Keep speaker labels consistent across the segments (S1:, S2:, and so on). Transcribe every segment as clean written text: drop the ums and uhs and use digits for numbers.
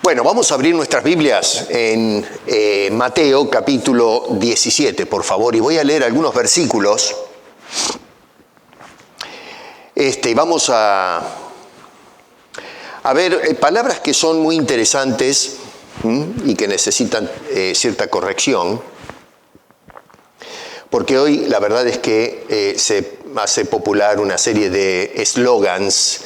S1: Bueno, vamos a abrir nuestras Biblias en Mateo capítulo 17, por favor, y voy a leer algunos versículos. Vamos a ver palabras que son muy interesantes y que necesitan cierta corrección, porque hoy la verdad es que se hace popular una serie de eslogans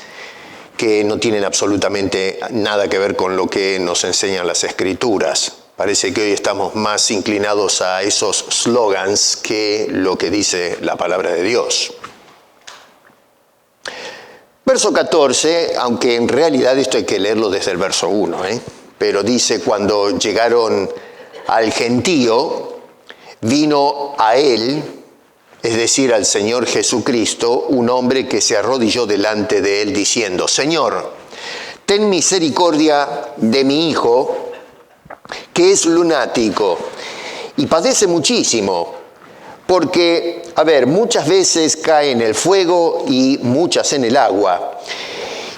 S1: que no tienen absolutamente nada que ver con lo que nos enseñan las Escrituras. Parece que hoy estamos más inclinados a esos slogans que lo que dice la palabra de Dios. Verso 14, aunque en realidad esto hay que leerlo desde el verso 1, pero dice: cuando llegaron al gentío, vino a él, es decir, al Señor Jesucristo, un hombre que se arrodilló delante de él diciendo: Señor, ten misericordia de mi hijo, que es lunático y padece muchísimo, porque, muchas veces cae en el fuego y muchas en el agua.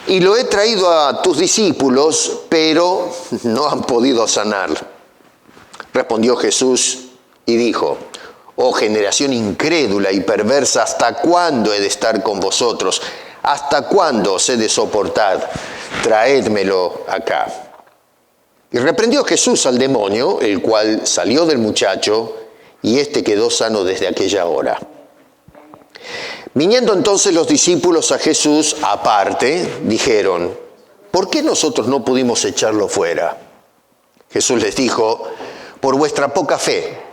S1: Y lo he traído a tus discípulos, pero no han podido sanarlo. Respondió Jesús y dijo: Oh generación incrédula y perversa, ¿hasta cuándo he de estar con vosotros? ¿Hasta cuándo os he de soportar? Traédmelo acá. Y reprendió Jesús al demonio, el cual salió del muchacho, y éste quedó sano desde aquella hora. Viniendo entonces los discípulos a Jesús aparte, dijeron: ¿por qué nosotros no pudimos echarlo fuera? Jesús les dijo: por vuestra poca fe.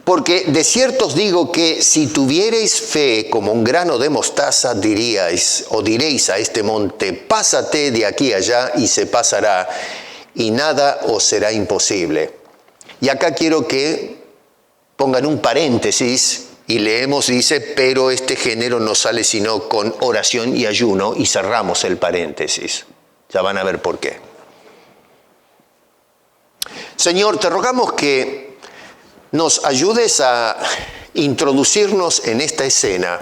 S1: Porque de cierto os digo que si tuvierais fe como un grano de mostaza, diréis a este monte: pásate de aquí allá, y se pasará, y nada os será imposible. Y acá quiero que pongan un paréntesis y leemos, dice: pero este género no sale sino con oración y ayuno, y cerramos el paréntesis. Ya van a ver por qué. Señor, te rogamos que nos ayudes a introducirnos en esta escena.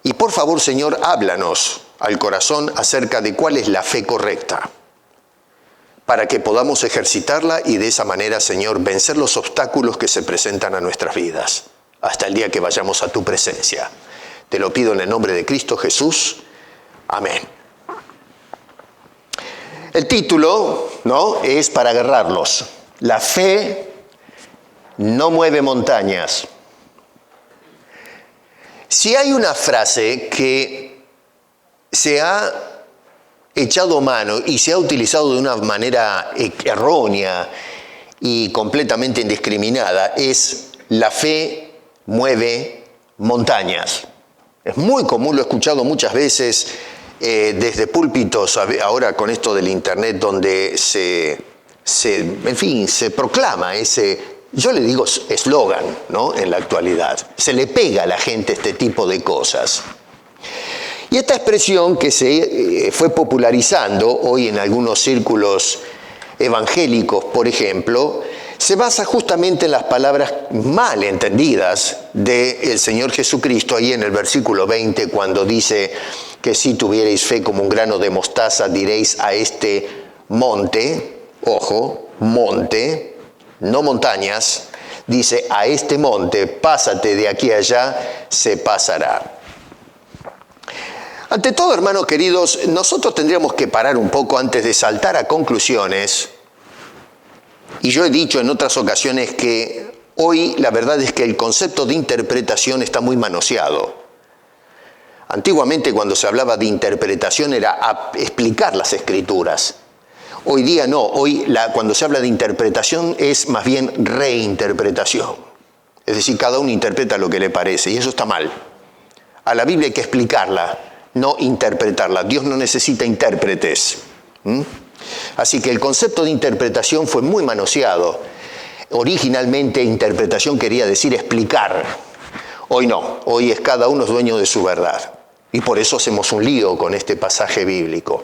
S1: Y por favor, Señor, háblanos al corazón acerca de cuál es la fe correcta, para que podamos ejercitarla y de esa manera, Señor, vencer los obstáculos que se presentan a nuestras vidas, hasta el día que vayamos a tu presencia. Te lo pido en el nombre de Cristo Jesús. Amén. El título, es para agarrarlos. La fe no mueve montañas. Si hay una frase que se ha echado mano y se ha utilizado de una manera errónea y completamente indiscriminada, es: la fe mueve montañas. Es muy común, lo he escuchado muchas veces desde púlpitos, ahora con esto del internet, donde se proclama ese, yo le digo eslogan, en la actualidad. Se le pega a la gente este tipo de cosas. Y esta expresión que se fue popularizando hoy en algunos círculos evangélicos, por ejemplo, se basa justamente en las palabras mal entendidas del Señor Jesucristo, ahí en el versículo 20, cuando dice que si tuvierais fe como un grano de mostaza, diréis a este monte, ojo, monte, no montañas, dice: a este monte, pásate de aquí a allá, se pasará. Ante todo, hermanos queridos, nosotros tendríamos que parar un poco antes de saltar a conclusiones. Y yo he dicho en otras ocasiones que hoy la verdad es que el concepto de interpretación está muy manoseado. Antiguamente, cuando se hablaba de interpretación, era explicar las Escrituras. Hoy día no, cuando se habla de interpretación es más bien reinterpretación. Es decir, cada uno interpreta lo que le parece, y eso está mal. A la Biblia hay que explicarla, no interpretarla. Dios no necesita intérpretes. Así que el concepto de interpretación fue muy manoseado. Originalmente, interpretación quería decir explicar. Hoy no, hoy es cada uno es dueño de su verdad. Y por eso hacemos un lío con este pasaje bíblico.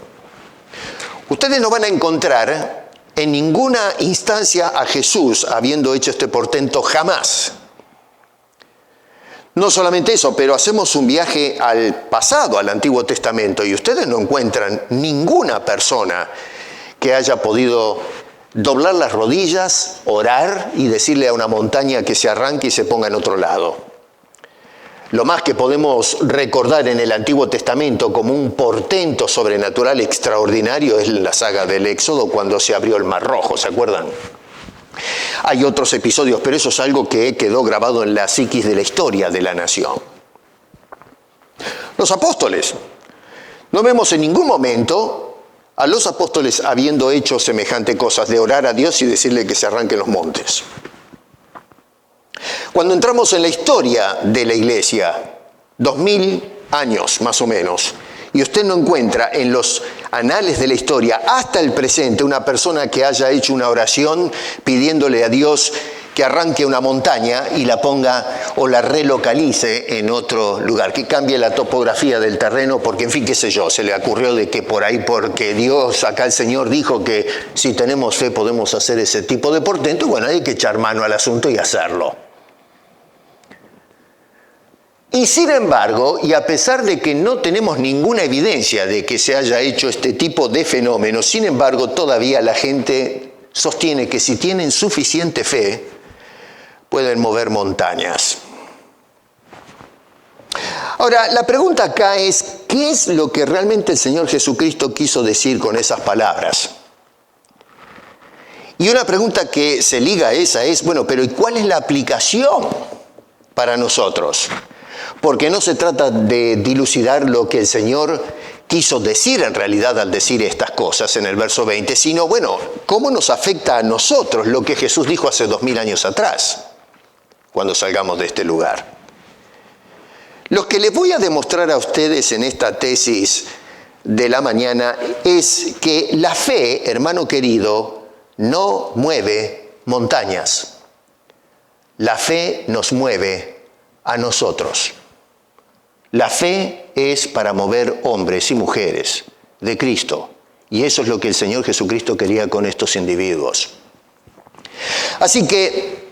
S1: Ustedes no van a encontrar en ninguna instancia a Jesús habiendo hecho este portento, jamás. No solamente eso, pero hacemos un viaje al pasado, al Antiguo Testamento, y ustedes no encuentran ninguna persona que haya podido doblar las rodillas, orar y decirle a una montaña que se arranque y se ponga en otro lado. Lo más que podemos recordar en el Antiguo Testamento como un portento sobrenatural extraordinario es la saga del Éxodo, cuando se abrió el Mar Rojo, ¿se acuerdan? Hay otros episodios, pero eso es algo que quedó grabado en la psiquis de la historia de la nación. Los apóstoles. No vemos en ningún momento a los apóstoles habiendo hecho semejante cosas de orar a Dios y decirle que se arranquen los montes. Cuando entramos en la historia de la iglesia, 2000 años más o menos, y usted no encuentra en los anales de la historia hasta el presente una persona que haya hecho una oración pidiéndole a Dios que arranque una montaña y la ponga o la relocalice en otro lugar, que cambie la topografía del terreno, porque en fin, qué sé yo, se le ocurrió de que por ahí, porque Dios, acá el Señor dijo que si tenemos fe podemos hacer ese tipo de portento, bueno, hay que echar mano al asunto y hacerlo. Y sin embargo, y a pesar de que no tenemos ninguna evidencia de que se haya hecho este tipo de fenómenos, sin embargo, todavía la gente sostiene que si tienen suficiente fe, pueden mover montañas. Ahora, la pregunta acá es, ¿qué es lo que realmente el Señor Jesucristo quiso decir con esas palabras? Y una pregunta que se liga a esa es, bueno, pero ¿y cuál es la aplicación para nosotros? Porque no se trata de dilucidar lo que el Señor quiso decir en realidad al decir estas cosas en el verso 20, sino, bueno, ¿cómo nos afecta a nosotros lo que Jesús dijo hace 2000 años atrás, cuando salgamos de este lugar? Lo que les voy a demostrar a ustedes en esta tesis de la mañana es que la fe, hermano querido, no mueve montañas. La fe nos mueve a nosotros. La fe es para mover hombres y mujeres de Cristo. Y eso es lo que el Señor Jesucristo quería con estos individuos. Así que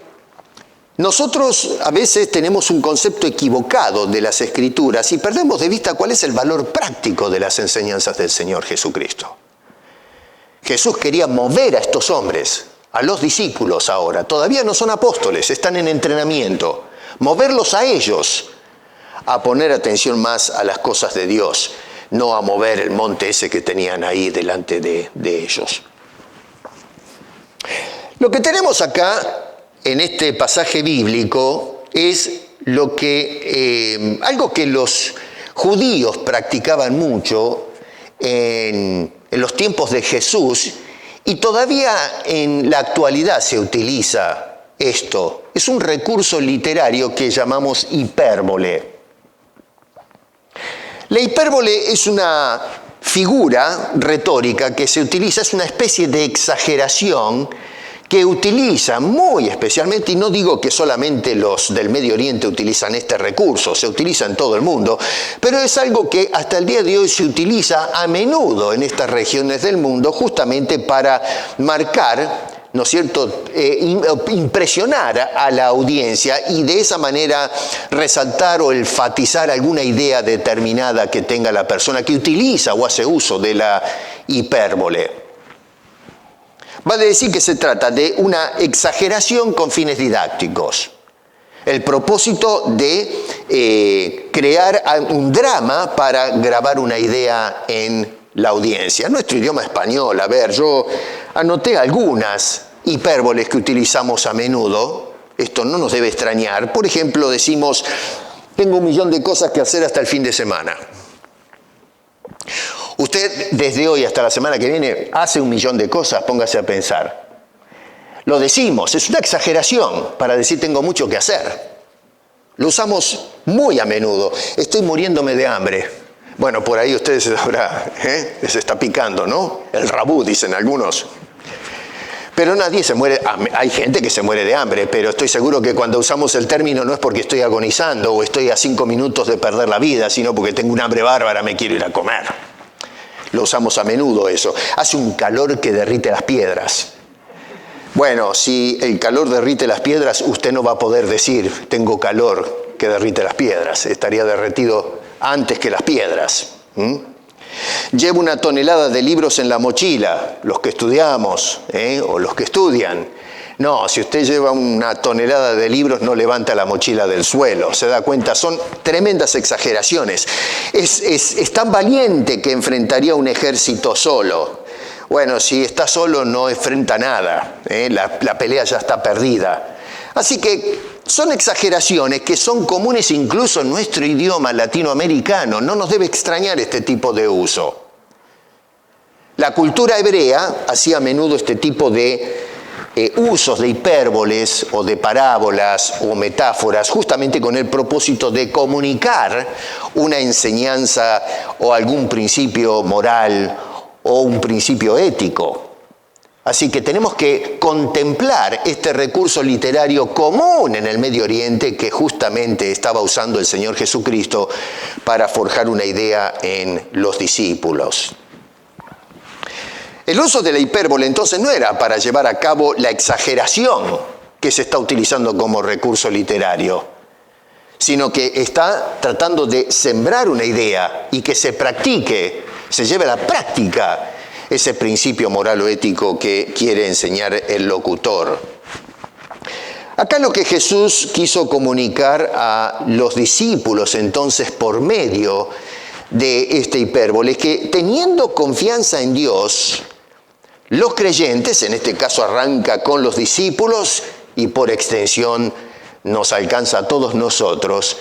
S1: nosotros a veces tenemos un concepto equivocado de las Escrituras y perdemos de vista cuál es el valor práctico de las enseñanzas del Señor Jesucristo. Jesús quería mover a estos hombres, a los discípulos ahora. Todavía no son apóstoles, están en entrenamiento. Moverlos a ellos a poner atención más a las cosas de Dios, no a mover el monte ese que tenían ahí delante de ellos. Lo que tenemos acá en este pasaje bíblico es lo que algo que los judíos practicaban mucho en los tiempos de Jesús y todavía en la actualidad se utiliza esto. Es un recurso literario que llamamos hipérbole. La hipérbole es una figura retórica que se utiliza, es una especie de exageración que utiliza muy especialmente, y no digo que solamente los del Medio Oriente utilizan este recurso, se utiliza en todo el mundo, pero es algo que hasta el día de hoy se utiliza a menudo en estas regiones del mundo justamente para marcar, ¿no es cierto?, impresionar a la audiencia y de esa manera resaltar o enfatizar alguna idea determinada que tenga la persona que utiliza o hace uso de la hipérbole. Vale decir que se trata de una exageración con fines didácticos. El propósito de crear un drama para grabar una idea en la audiencia. Nuestro idioma español, a ver, yo anoté algunas hipérboles que utilizamos a menudo. Esto no nos debe extrañar. Por ejemplo, decimos, tengo 1.000.000 de cosas que hacer hasta el fin de semana. Usted, desde hoy hasta la semana que viene, hace 1.000.000 de cosas, póngase a pensar. Lo decimos, es una exageración para decir tengo mucho que hacer. Lo usamos muy a menudo. Estoy muriéndome de hambre. Bueno, por ahí ustedes ahora les está picando, ¿no? El rabú, dicen algunos. Pero nadie se muere, hay gente que se muere de hambre, pero estoy seguro que cuando usamos el término no es porque estoy agonizando o estoy a 5 minutos de perder la vida, sino porque tengo un hambre bárbara, me quiero ir a comer. Lo usamos a menudo eso. Hace un calor que derrite las piedras. Bueno, si el calor derrite las piedras, usted no va a poder decir, tengo calor que derrite las piedras. Estaría derretido antes que las piedras. Llevo 1 tonelada de libros en la mochila, los que estudiamos, o los que estudian. No, si usted lleva 1 tonelada de libros, no levanta la mochila del suelo. ¿Se da cuenta? Son tremendas exageraciones. Es tan valiente que enfrentaría un ejército solo. Bueno, si está solo no enfrenta nada. La pelea ya está perdida. Así que son exageraciones que son comunes incluso en nuestro idioma latinoamericano. No nos debe extrañar este tipo de uso. La cultura hebrea hacía a menudo este tipo de usos de hipérboles o de parábolas o metáforas justamente con el propósito de comunicar una enseñanza o algún principio moral o un principio ético. Así que tenemos que contemplar este recurso literario común en el Medio Oriente que justamente estaba usando el Señor Jesucristo para forjar una idea en los discípulos. El uso de la hipérbole entonces no era para llevar a cabo la exageración que se está utilizando como recurso literario, sino que está tratando de sembrar una idea y que se practique, se lleve a la práctica ese principio moral o ético que quiere enseñar el locutor. Acá lo que Jesús quiso comunicar a los discípulos entonces por medio de esta hipérbole es que teniendo confianza en Dios, los creyentes, en este caso arranca con los discípulos y por extensión nos alcanza a todos nosotros,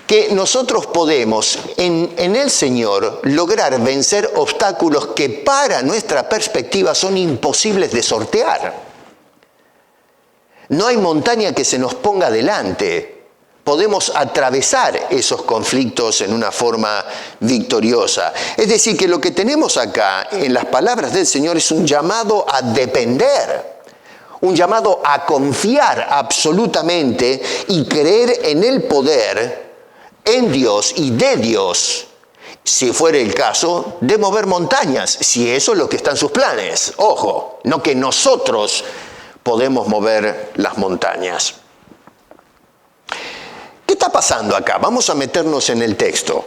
S1: que nosotros podemos en el Señor lograr vencer obstáculos que para nuestra perspectiva son imposibles de sortear. No hay montaña que se nos ponga delante. Podemos atravesar esos conflictos en una forma victoriosa. Es decir, que lo que tenemos acá en las palabras del Señor es un llamado a depender. Un llamado a confiar absolutamente y creer en el poder, en Dios y de Dios, si fuera el caso, de mover montañas, si eso es lo que está en sus planes. Ojo, no que nosotros podemos mover las montañas. ¿Qué está pasando acá? Vamos a meternos en el texto.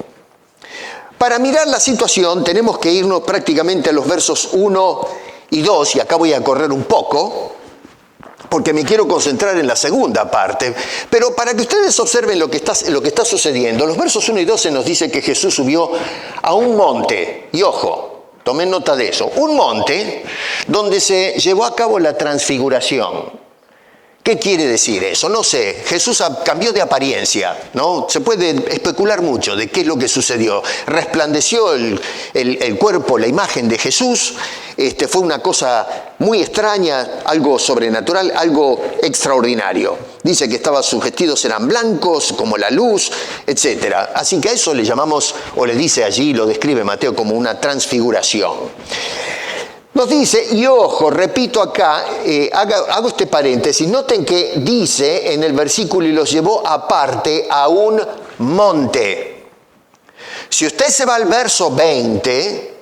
S1: Para mirar la situación tenemos que irnos prácticamente a los versos 1 y 2, y acá voy a correr un poco, porque me quiero concentrar en la segunda parte, pero para que ustedes observen lo que está sucediendo, los versos 1 y 12 nos dice que Jesús subió a un monte, y ojo, tomen nota de eso, un monte donde se llevó a cabo la transfiguración. ¿Qué quiere decir eso? No sé, Jesús cambió de apariencia, ¿no? Se puede especular mucho de qué es lo que sucedió. Resplandeció el cuerpo, la imagen de Jesús, fue una cosa muy extraña, algo sobrenatural, algo extraordinario. Dice que sus vestidos eran blancos, como la luz, etc. Así que a eso le llamamos, o le dice allí, lo describe Mateo como una transfiguración. Nos dice, y ojo, repito acá, hago este paréntesis, noten que dice en el versículo, y los llevó aparte a un monte. Si usted se va al verso 20,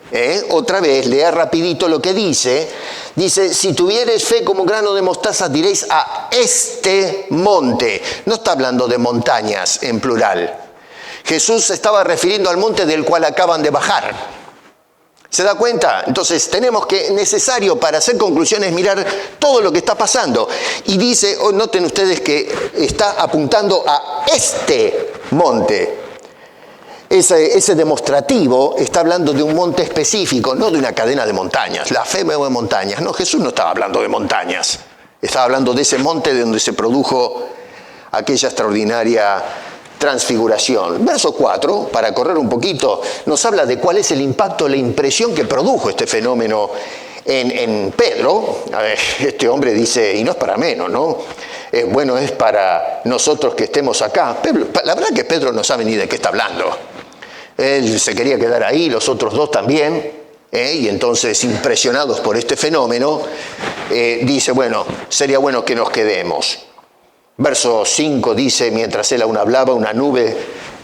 S1: otra vez, lea rapidito lo que dice, si tuvieres fe como un grano de mostaza, diréis a este monte. No está hablando de montañas en plural. Jesús se estaba refiriendo al monte del cual acaban de bajar. ¿Se da cuenta? Entonces necesario para hacer conclusiones mirar todo lo que está pasando. Y dice, noten ustedes que está apuntando a este monte. Ese demostrativo está hablando de un monte específico, no de una cadena de montañas. La fe mueve montañas. No, Jesús no estaba hablando de montañas. Estaba hablando de ese monte de donde se produjo aquella extraordinaria transfiguración. Verso 4, para correr un poquito, nos habla de cuál es el impacto, la impresión que produjo este fenómeno en Pedro, este hombre dice, y no es para menos, ¿no? Bueno, es para nosotros que estemos acá. La verdad que Pedro no sabe ni de qué está hablando. Él se quería quedar ahí, los otros dos también, y entonces, impresionados por este fenómeno, dice, bueno, sería bueno que nos quedemos. Verso 5 dice, mientras él aún hablaba, una nube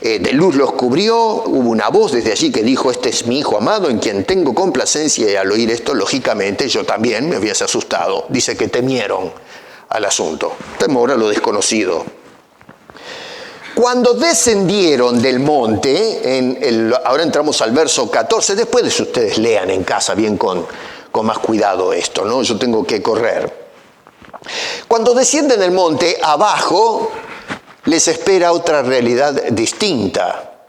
S1: de luz los cubrió, hubo una voz desde allí que dijo, este es mi hijo amado en quien tengo complacencia, y al oír esto, lógicamente, yo también me hubiese asustado. Dice que temieron al asunto, temor a lo desconocido. Cuando descendieron del monte, ahora entramos al verso 14, después de eso ustedes lean en casa bien con más cuidado esto, ¿no? Yo tengo que correr. Cuando descienden del monte, abajo les espera otra realidad distinta.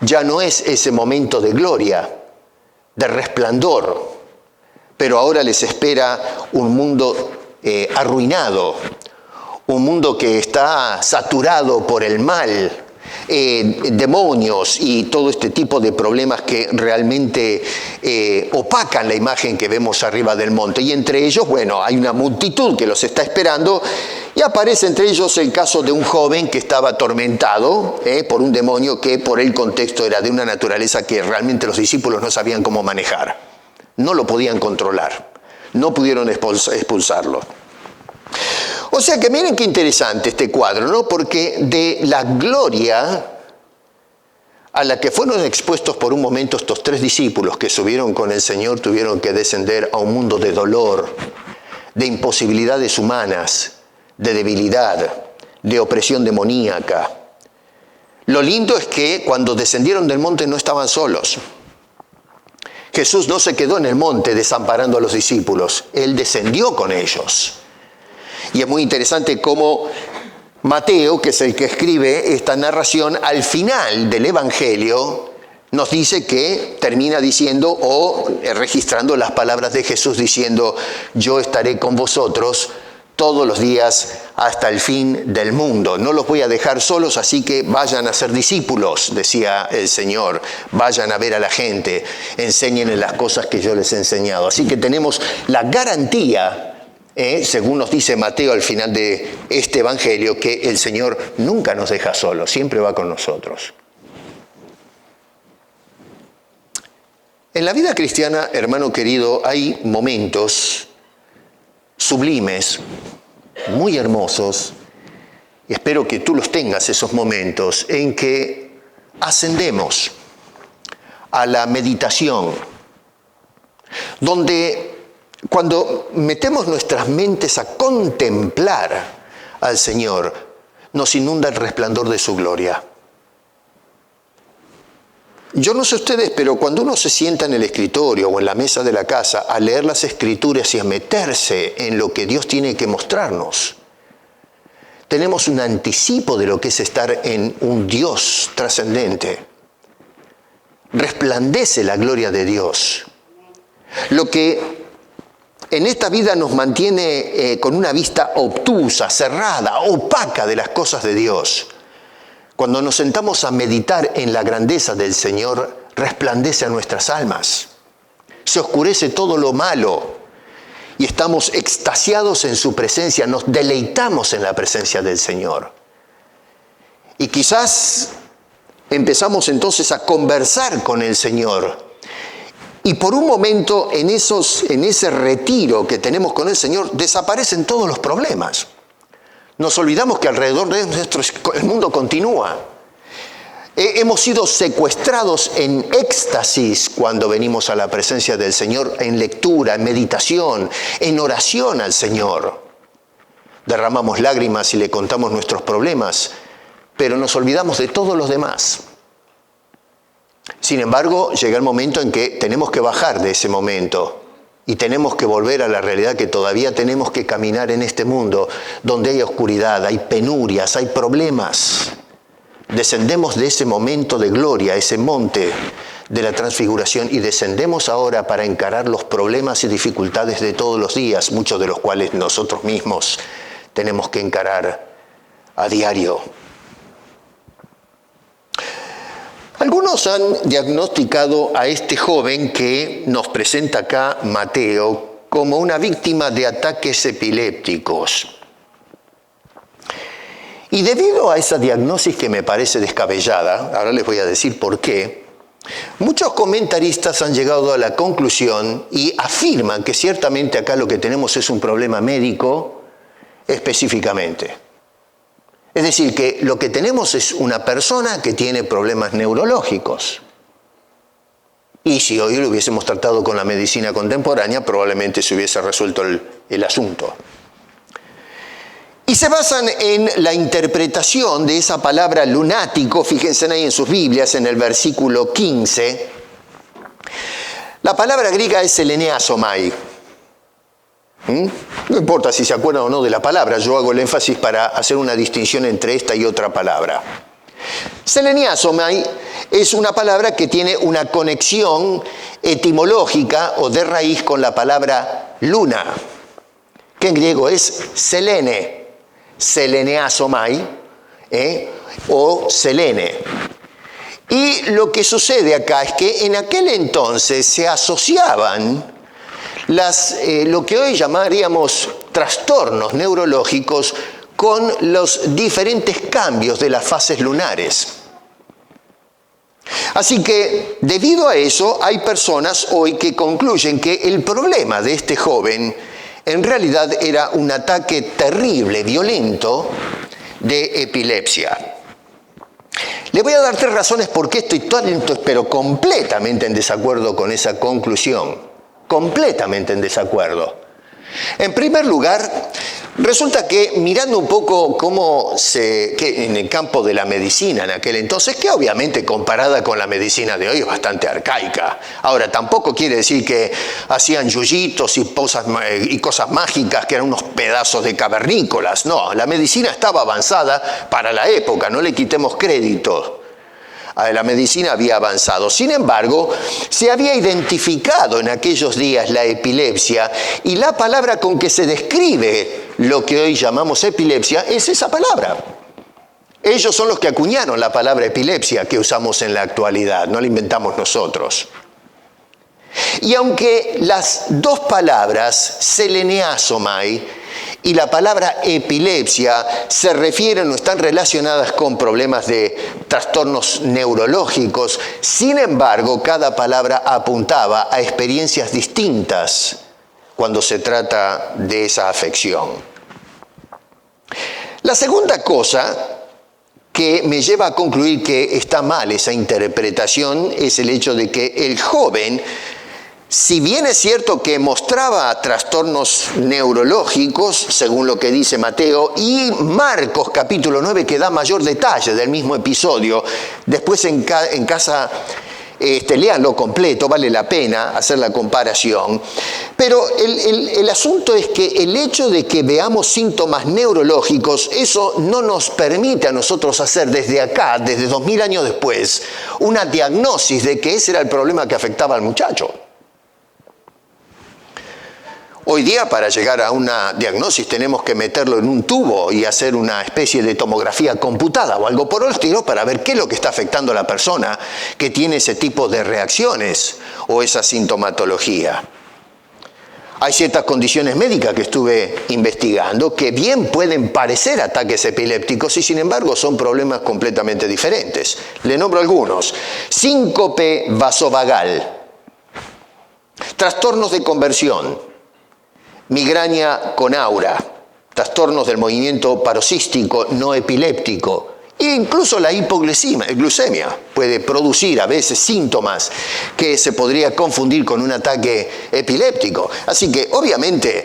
S1: Ya no es ese momento de gloria, de resplandor, pero ahora les espera un mundo arruinado, un mundo que está saturado por el mal, demonios y todo este tipo de problemas que realmente opacan la imagen que vemos arriba del monte. Y entre ellos, bueno, hay una multitud que los está esperando, y aparece entre ellos el caso de un joven que estaba atormentado por un demonio que por el contexto era de una naturaleza que realmente los discípulos no sabían cómo manejar. No lo podían controlar, no pudieron expulsarlo. O sea que miren qué interesante este cuadro, ¿no? Porque de la gloria a la que fueron expuestos por un momento estos tres discípulos que subieron con el Señor, tuvieron que descender a un mundo de dolor, de imposibilidades humanas, de debilidad, de opresión demoníaca. Lo lindo es que cuando descendieron del monte no estaban solos. Jesús no se quedó en el monte desamparando a los discípulos, Él descendió con ellos. Y es muy interesante cómo Mateo, que es el que escribe esta narración, al final del Evangelio nos dice que termina diciendo o registrando las palabras de Jesús diciendo, yo estaré con vosotros todos los días hasta el fin del mundo. No los voy a dejar solos, así que vayan a ser discípulos, decía el Señor. Vayan a ver a la gente, enséñenles las cosas que yo les he enseñado. Así que tenemos la garantía, según nos dice Mateo al final de este Evangelio, que el Señor nunca nos deja solos, siempre va con nosotros. En la vida cristiana, hermano querido, hay momentos sublimes, muy hermosos, y espero que tú los tengas esos momentos, en que ascendemos a la meditación, donde cuando metemos nuestras mentes a contemplar al Señor, nos inunda el resplandor de su gloria. Yo no sé ustedes, pero cuando uno se sienta en el escritorio o en la mesa de la casa a leer las Escrituras y a meterse en lo que Dios tiene que mostrarnos, tenemos un anticipo de lo que es estar en un Dios trascendente. Resplandece la gloria de Dios. Lo que en esta vida nos mantiene con una vista obtusa, cerrada, opaca de las cosas de Dios. Cuando nos sentamos a meditar en la grandeza del Señor, resplandece a nuestras almas. Se oscurece todo lo malo y estamos extasiados en su presencia, nos deleitamos en la presencia del Señor. Y quizás empezamos entonces a conversar con el Señor. Y por un momento en ese retiro que tenemos con el Señor desaparecen todos los problemas. Nos olvidamos que alrededor de el mundo continúa. Hemos sido secuestrados en éxtasis cuando venimos a la presencia del Señor, en lectura, en meditación, en oración al Señor. Derramamos lágrimas y le contamos nuestros problemas, pero nos olvidamos de todos los demás. Sin embargo, llega el momento en que tenemos que bajar de ese momento y tenemos que volver a la realidad que todavía tenemos que caminar en este mundo donde hay oscuridad, hay penurias, hay problemas. Descendemos de ese momento de gloria, ese monte de la transfiguración, y descendemos ahora para encarar los problemas y dificultades de todos los días, muchos de los cuales nosotros mismos tenemos que encarar a diario. Algunos han diagnosticado a este joven que nos presenta acá Mateo como una víctima de ataques epilépticos. Y debido a esa diagnosis que me parece descabellada, ahora les voy a decir por qué, muchos comentaristas han llegado a la conclusión y afirman que ciertamente acá lo que tenemos es un problema médico específicamente. Es decir, que lo que tenemos es una persona que tiene problemas neurológicos. Y si hoy lo hubiésemos tratado con la medicina contemporánea, probablemente se hubiese resuelto el asunto. Y se basan en la interpretación de esa palabra lunático, fíjense ahí en sus Biblias, en el versículo 15. La palabra griega es seleniasomai. No importa si se acuerdan o no de la palabra, yo hago el énfasis para hacer una distinción entre esta y otra palabra. Seleniasomai es una palabra que tiene una conexión etimológica o de raíz con la palabra luna, que en griego es selene, seleneasomai, o selene. Y lo que sucede acá es que en aquel entonces se asociaban lo que hoy llamaríamos trastornos neurológicos con los diferentes cambios de las fases lunares. Así que, debido a eso, hay personas hoy que concluyen que el problema de este joven en realidad era un ataque terrible, violento, de epilepsia. Le voy a dar 3 razones por qué estoy pero completamente en desacuerdo con esa conclusión. Completamente en desacuerdo. En primer lugar, resulta que mirando un poco que en el campo de la medicina en aquel entonces, que obviamente comparada con la medicina de hoy es bastante arcaica. Ahora, tampoco quiere decir que hacían yuyitos y cosas mágicas que eran unos pedazos de cavernícolas. No, la medicina estaba avanzada para la época, no le quitemos crédito. La medicina había avanzado. Sin embargo, se había identificado en aquellos días la epilepsia y la palabra con que se describe lo que hoy llamamos epilepsia es esa palabra. Ellos son los que acuñaron la palabra epilepsia que usamos en la actualidad, no la inventamos nosotros. Y aunque las dos palabras, seleniasomai y la palabra epilepsia se refieren o están relacionadas con problemas de trastornos neurológicos, sin embargo, cada palabra apuntaba a experiencias distintas cuando se trata de esa afección. La segunda cosa que me lleva a concluir que está mal esa interpretación es el hecho de que el joven, si bien es cierto que mostraba trastornos neurológicos, según lo que dice Mateo, y Marcos capítulo 9 que da mayor detalle del mismo episodio, después en casa léanlo completo, vale la pena hacer la comparación, pero el asunto es que el hecho de que veamos síntomas neurológicos, eso no nos permite a nosotros hacer desde acá, desde 2000 años después, una diagnosis de que ese era el problema que afectaba al muchacho. Hoy día, para llegar a una diagnosis, tenemos que meterlo en un tubo y hacer una especie de tomografía computada o algo por el estilo para ver qué es lo que está afectando a la persona que tiene ese tipo de reacciones o esa sintomatología. Hay ciertas condiciones médicas que estuve investigando que bien pueden parecer ataques epilépticos y sin embargo son problemas completamente diferentes. Le nombro algunos: síncope vasovagal, trastornos de conversión, migraña con aura, trastornos del movimiento paroxístico no epiléptico e incluso la hipoglucemia puede producir a veces síntomas que se podría confundir con un ataque epiléptico. Así que obviamente,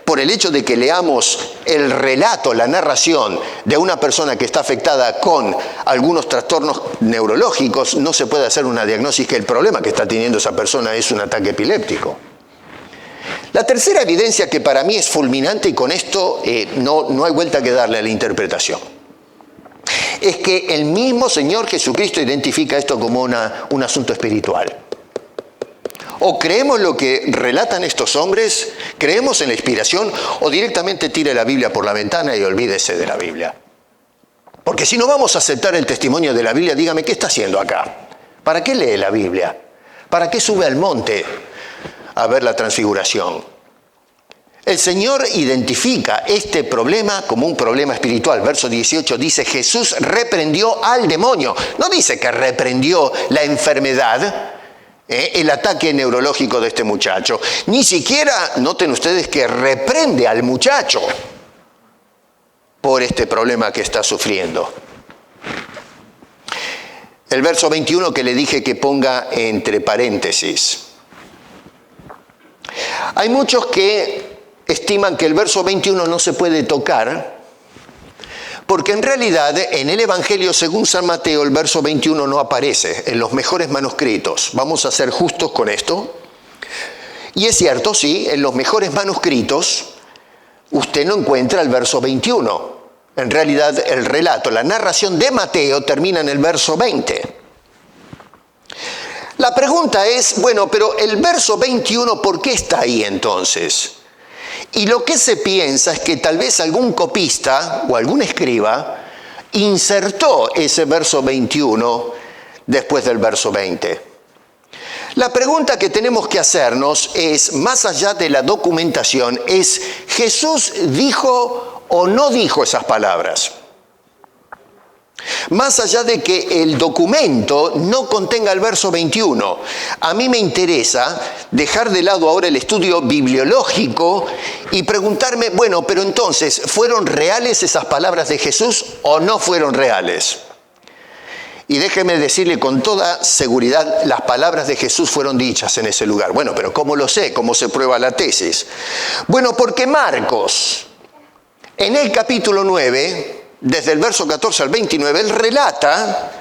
S1: por el hecho de que leamos el relato, la narración de una persona que está afectada con algunos trastornos neurológicos, no se puede hacer una diagnosis que el problema que está teniendo esa persona es un ataque epiléptico. La tercera evidencia que para mí es fulminante, y con esto no hay vuelta que darle a la interpretación, es que el mismo Señor Jesucristo identifica esto como un asunto espiritual. O creemos lo que relatan estos hombres, creemos en la inspiración, o directamente tire la Biblia por la ventana y olvídese de la Biblia. Porque si no vamos a aceptar el testimonio de la Biblia, dígame, ¿qué está haciendo acá? ¿Para qué lee la Biblia? ¿Para qué sube al monte a ver la transfiguración? El Señor identifica este problema como un problema espiritual. Verso 18 dice, Jesús reprendió al demonio. No dice que reprendió la enfermedad, el ataque neurológico de este muchacho. Ni siquiera, noten ustedes, que reprende al muchacho por este problema que está sufriendo. El verso 21 que le dije que ponga entre paréntesis. Hay muchos que estiman que el verso 21 no se puede tocar, porque en realidad en el Evangelio según San Mateo el verso 21 no aparece en los mejores manuscritos. Vamos a ser justos con esto. Y es cierto, sí, en los mejores manuscritos usted no encuentra el verso 21. En realidad el relato, la narración de Mateo termina en el verso 20. La pregunta es, bueno, pero el verso 21, ¿por qué está ahí entonces? Y lo que se piensa es que tal vez algún copista o algún escriba insertó ese verso 21 después del verso 20. La pregunta que tenemos que hacernos es, más allá de la documentación, es, ¿Jesús dijo o no dijo esas palabras? Más allá de que el documento no contenga el verso 21, a mí me interesa dejar de lado ahora el estudio bibliológico y preguntarme, bueno, pero entonces, ¿fueron reales esas palabras de Jesús o no fueron reales? Y déjeme decirle con toda seguridad, las palabras de Jesús fueron dichas en ese lugar. Bueno, pero ¿cómo lo sé? ¿Cómo se prueba la tesis? Bueno, porque Marcos, en el capítulo 9, desde el verso 14 al 29, él relata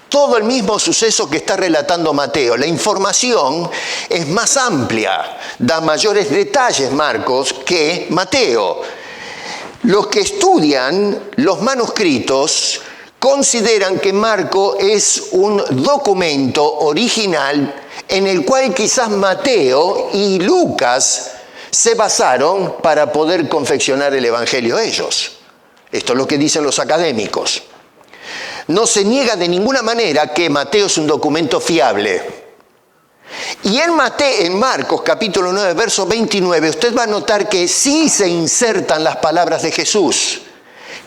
S1: todo el mismo suceso que está relatando Mateo. La información es más amplia, da mayores detalles Marcos que Mateo. Los que estudian los manuscritos consideran que Marcos es un documento original en el cual quizás Mateo y Lucas se basaron para poder confeccionar el Evangelio ellos. Esto es lo que dicen los académicos. No se niega de ninguna manera que Mateo es un documento fiable. Y en Marcos capítulo 9, verso 29, usted va a notar que sí se insertan las palabras de Jesús,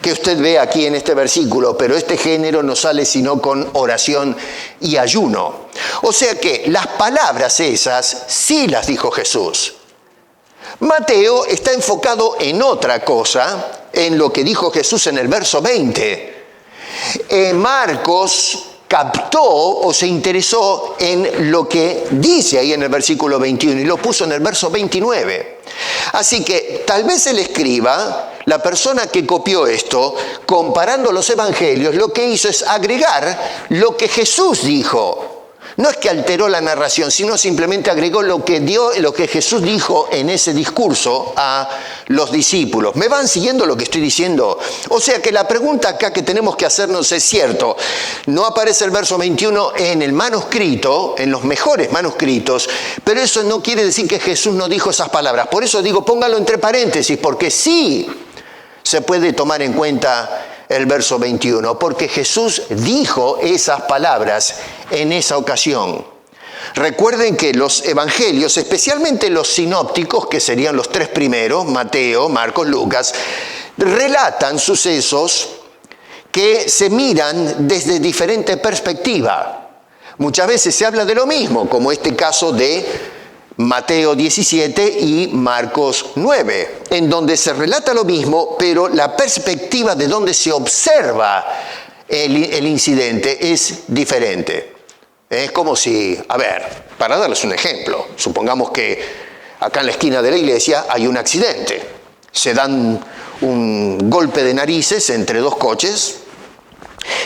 S1: que usted ve aquí en este versículo, pero este género no sale sino con oración y ayuno. O sea que las palabras esas sí las dijo Jesús. Mateo está enfocado en otra cosa, en lo que dijo Jesús en el verso 20. Marcos captó o se interesó en lo que dice ahí en el versículo 21 y lo puso en el verso 29. Así que tal vez el escriba, la persona que copió esto, comparando los evangelios, lo que hizo es agregar lo que Jesús dijo. No es que alteró la narración, sino simplemente agregó lo que Jesús dijo en ese discurso a los discípulos. ¿Me van siguiendo lo que estoy diciendo? O sea que la pregunta acá que tenemos que hacernos es cierto. No aparece el verso 21 en el manuscrito, en los mejores manuscritos, pero eso no quiere decir que Jesús no dijo esas palabras. Por eso digo, póngalo entre paréntesis, porque sí se puede tomar en cuenta el verso 21, porque Jesús dijo esas palabras en esa ocasión. Recuerden que los evangelios, especialmente los sinópticos, que serían los tres primeros, Mateo, Marcos, Lucas, relatan sucesos que se miran desde diferente perspectiva. Muchas veces se habla de lo mismo, como este caso de Mateo 17 y Marcos 9, en donde se relata lo mismo, pero la perspectiva de donde se observa el incidente es diferente. Es como si, a ver, para darles un ejemplo, supongamos que acá en la esquina de la iglesia hay un accidente. Se dan un golpe de narices entre dos coches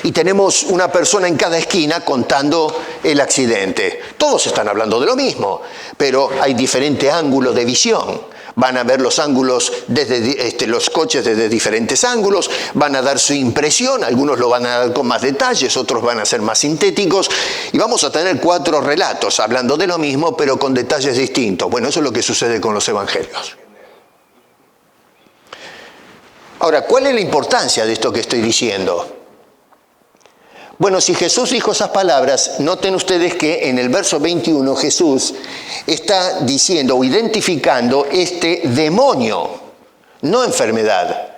S1: y tenemos una persona en cada esquina contando el accidente. Todos están hablando de lo mismo, pero hay diferente ángulo de visión. Van a ver los ángulos, desde los coches desde diferentes ángulos, van a dar su impresión, algunos lo van a dar con más detalles, otros van a ser más sintéticos, y vamos a tener 4 relatos hablando de lo mismo, pero con detalles distintos. Bueno, eso es lo que sucede con los evangelios. Ahora, ¿cuál es la importancia de esto que estoy diciendo? Bueno, si Jesús dijo esas palabras, noten ustedes que en el verso 21 Jesús está diciendo o identificando este demonio, no enfermedad.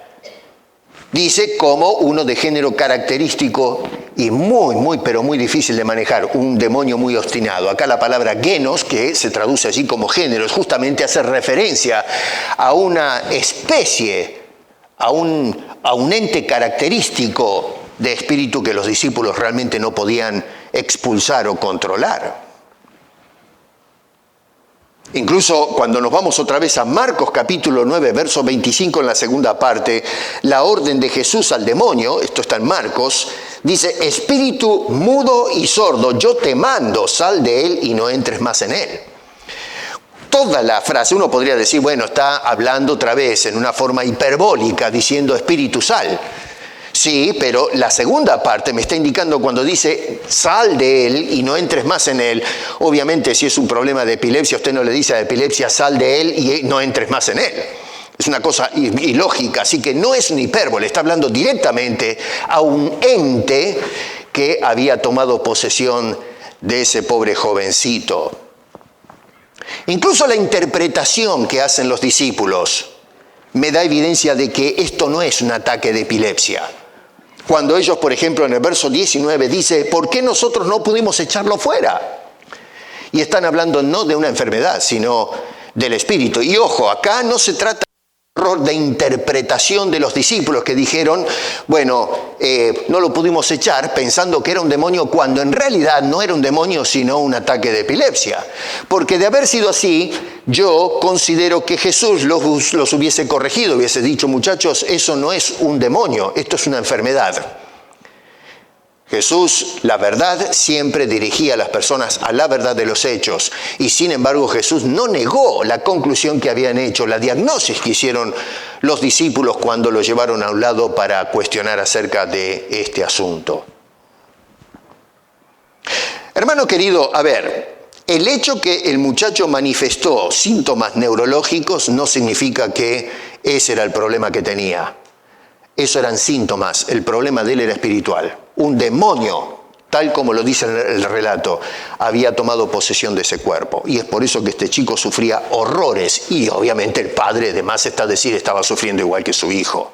S1: Dice como uno de género característico y muy, pero muy difícil de manejar, un demonio muy obstinado. Acá la palabra genos, que se traduce allí como género, es justamente hacer referencia a una especie, a un ente característico de espíritu que los discípulos realmente no podían expulsar o controlar. Incluso cuando nos vamos otra vez a Marcos capítulo 9, verso 25 en la segunda parte, la orden de Jesús al demonio, esto está en Marcos, dice, espíritu mudo y sordo, yo te mando, sal de él y no entres más en él. Toda la frase, uno podría decir, bueno, está hablando otra vez en una forma hiperbólica, diciendo espíritu sal. Sí, pero la segunda parte me está indicando cuando dice sal de él y no entres más en él. Obviamente si es un problema de epilepsia, usted no le dice a la epilepsia sal de él y no entres más en él. Es una cosa ilógica, así que no es un hipérbole, está hablando directamente a un ente que había tomado posesión de ese pobre jovencito. Incluso la interpretación que hacen los discípulos me da evidencia de que esto no es un ataque de epilepsia. Cuando ellos, por ejemplo, en el verso 19 dice, ¿por qué nosotros no pudimos echarlo fuera? Y están hablando no de una enfermedad, sino del espíritu. Y ojo, acá no se trata de un error de interpretación de los discípulos que dijeron, bueno, no lo pudimos echar pensando que era un demonio, cuando en realidad no era un demonio, sino un ataque de epilepsia. Porque de haber sido así, yo considero que Jesús los hubiese corregido, hubiese dicho, muchachos, eso no es un demonio, esto es una enfermedad. Jesús, la verdad, siempre dirigía a las personas a la verdad de los hechos. Y sin embargo, Jesús no negó la conclusión que habían hecho, la diagnosis que hicieron los discípulos cuando lo llevaron a un lado para cuestionar acerca de este asunto. Hermano querido, a ver, el hecho que el muchacho manifestó síntomas neurológicos no significa que ese era el problema que tenía. Esos eran síntomas, el problema de él era espiritual. Un demonio, tal como lo dice el relato, había tomado posesión de ese cuerpo. Y es por eso que este chico sufría horrores. Y obviamente el padre, de más está decir, estaba sufriendo igual que su hijo.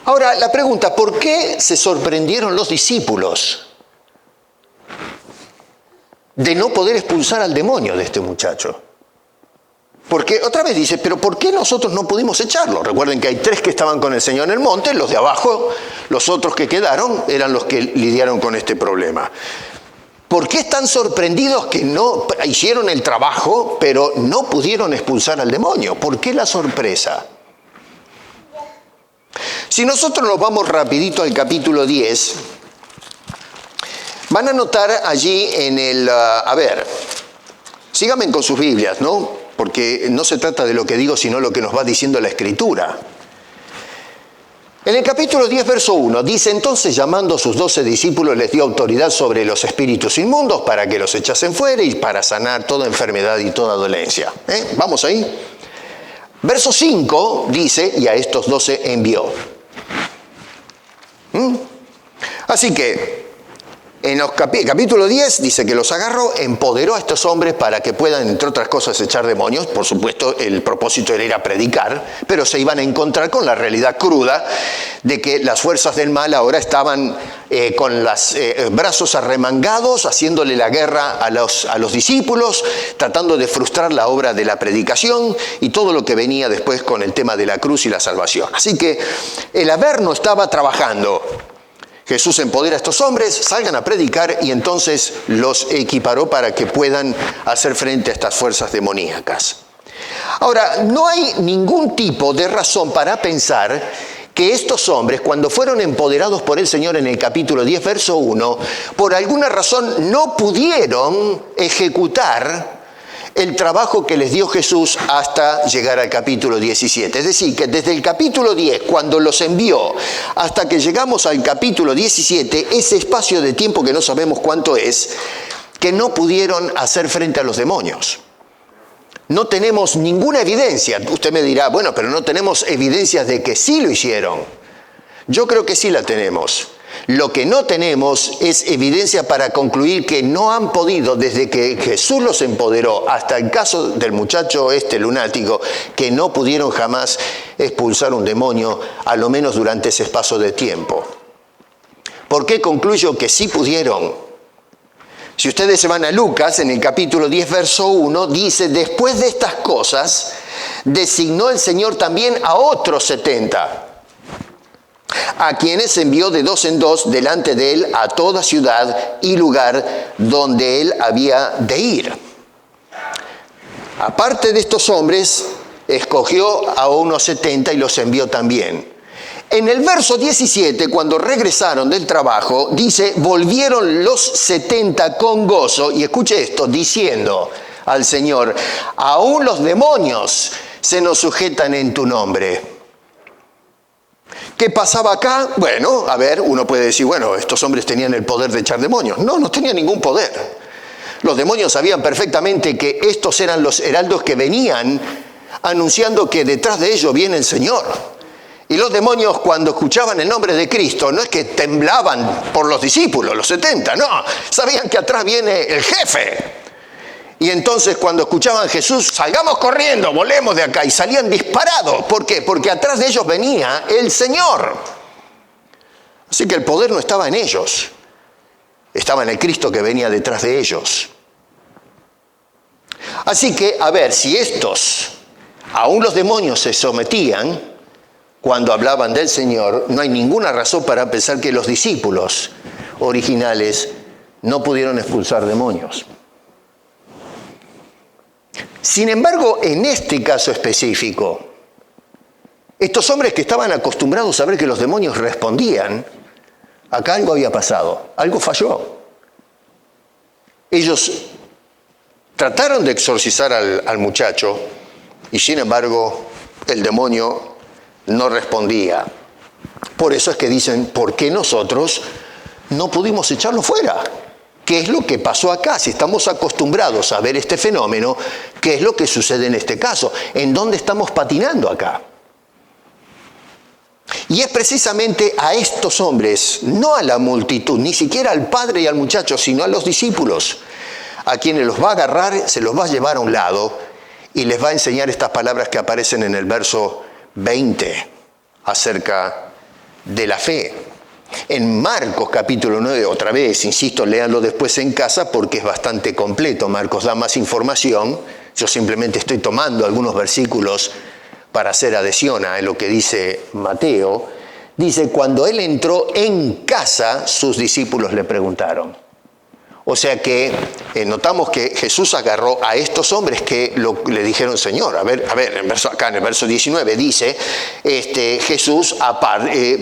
S1: Ahora, la pregunta, ¿por qué se sorprendieron los discípulos de no poder expulsar al demonio de este muchacho? Porque otra vez dice, pero ¿por qué nosotros no pudimos echarlo? Recuerden que hay 3 que estaban con el Señor en el monte, los de abajo, los otros que quedaron eran los que lidiaron con este problema. ¿Por qué están sorprendidos que no hicieron el trabajo, pero no pudieron expulsar al demonio? ¿Por qué la sorpresa? Si nosotros nos vamos rapidito al capítulo 10, van a notar allí en el... síganme con sus Biblias, ¿no? Porque no se trata de lo que digo, sino lo que nos va diciendo la Escritura. En el capítulo 10, verso 1, dice, entonces llamando a sus 12 discípulos, les dio autoridad sobre los espíritus inmundos para que los echasen fuera y para sanar toda enfermedad y toda dolencia. ¿Vamos ahí? Verso 5 dice, y a estos 12 envió. Así que, en el capítulo 10 dice que los agarró, empoderó a estos hombres para que puedan, entre otras cosas, echar demonios. Por supuesto, el propósito era ir a predicar, pero se iban a encontrar con la realidad cruda de que las fuerzas del mal ahora estaban con los brazos arremangados, haciéndole la guerra a los discípulos, tratando de frustrar la obra de la predicación y todo lo que venía después con el tema de la cruz y la salvación. Así que el Averno estaba trabajando. Jesús empodera a estos hombres, salgan a predicar y entonces los equiparó para que puedan hacer frente a estas fuerzas demoníacas. Ahora, no hay ningún tipo de razón para pensar que estos hombres, cuando fueron empoderados por el Señor en el capítulo 10, verso 1, por alguna razón no pudieron ejecutar el trabajo que les dio Jesús hasta llegar al capítulo 17. Es decir, que desde el capítulo 10, cuando los envió, hasta que llegamos al capítulo 17, ese espacio de tiempo que no sabemos cuánto es, que no pudieron hacer frente a los demonios. No tenemos ninguna evidencia. Usted me dirá, bueno, pero no tenemos evidencias de que sí lo hicieron. Yo creo que sí la tenemos. Lo que no tenemos es evidencia para concluir que no han podido, desde que Jesús los empoderó, hasta el caso del muchacho lunático, que no pudieron jamás expulsar un demonio, a lo menos durante ese espacio de tiempo. ¿Por qué concluyo que sí pudieron? Si ustedes se van a Lucas, en el capítulo 10, verso 1, dice: después de estas cosas, designó el Señor también a otros 70, a quienes envió de 2 en 2 delante de él a toda ciudad y lugar donde él había de ir. Aparte de estos hombres, escogió a unos 70 y los envió también. En el verso 17, cuando regresaron del trabajo, dice: volvieron los 70 con gozo, y escuche esto, diciendo al Señor: aún los demonios se nos sujetan en tu nombre. ¿Qué pasaba acá? Bueno, a ver, uno puede decir, bueno, estos hombres tenían el poder de echar demonios. No, no tenían ningún poder. Los demonios sabían perfectamente que estos eran los heraldos que venían anunciando que detrás de ellos viene el Señor. Y los demonios, cuando escuchaban el nombre de Cristo, no es que temblaban por los discípulos, los 70, no, sabían que atrás viene el jefe. Y entonces cuando escuchaban a Jesús, salgamos corriendo, volemos de acá, y salían disparados. ¿Por qué? Porque atrás de ellos venía el Señor. Así que el poder no estaba en ellos, estaba en el Cristo que venía detrás de ellos. Así que, a ver, si estos, aún los demonios, se sometían cuando hablaban del Señor, no hay ninguna razón para pensar que los discípulos originales no pudieron expulsar demonios. Sin embargo, en este caso específico, estos hombres que estaban acostumbrados a ver que los demonios respondían, acá algo había pasado, algo falló. Ellos trataron de exorcizar al muchacho y sin embargo el demonio no respondía. Por eso es que dicen, ¿por qué nosotros no pudimos echarlo fuera? ¿Qué es lo que pasó acá? Si estamos acostumbrados a ver este fenómeno, ¿qué es lo que sucede en este caso? ¿En dónde estamos patinando acá? Y es precisamente a estos hombres, no a la multitud, ni siquiera al padre y al muchacho, sino a los discípulos, a quienes los va a agarrar, se los va a llevar a un lado y les va a enseñar estas palabras que aparecen en el verso 20 acerca de la fe. En Marcos capítulo 9, otra vez, insisto, léanlo después en casa porque es bastante completo. Marcos da más información. Yo simplemente estoy tomando algunos versículos para hacer adhesión a lo que dice Mateo. Dice, cuando él entró en casa, sus discípulos le preguntaron. O sea que notamos que Jesús agarró a estos hombres que le dijeron, Señor, a ver, acá en el verso 19 dice, Jesús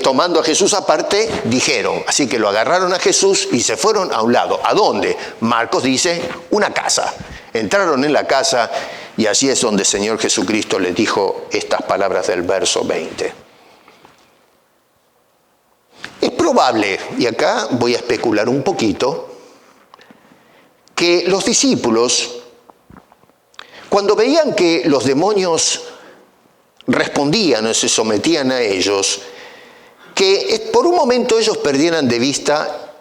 S1: tomando a Jesús aparte, dijeron. Así que lo agarraron a Jesús y se fueron a un lado. ¿A dónde? Marcos dice, una casa. Entraron en la casa y así es donde el Señor Jesucristo les dijo estas palabras del verso 20. Es probable, y acá voy a especular un poquito, que los discípulos, cuando veían que los demonios respondían o se sometían a ellos, que por un momento ellos perdieran de vista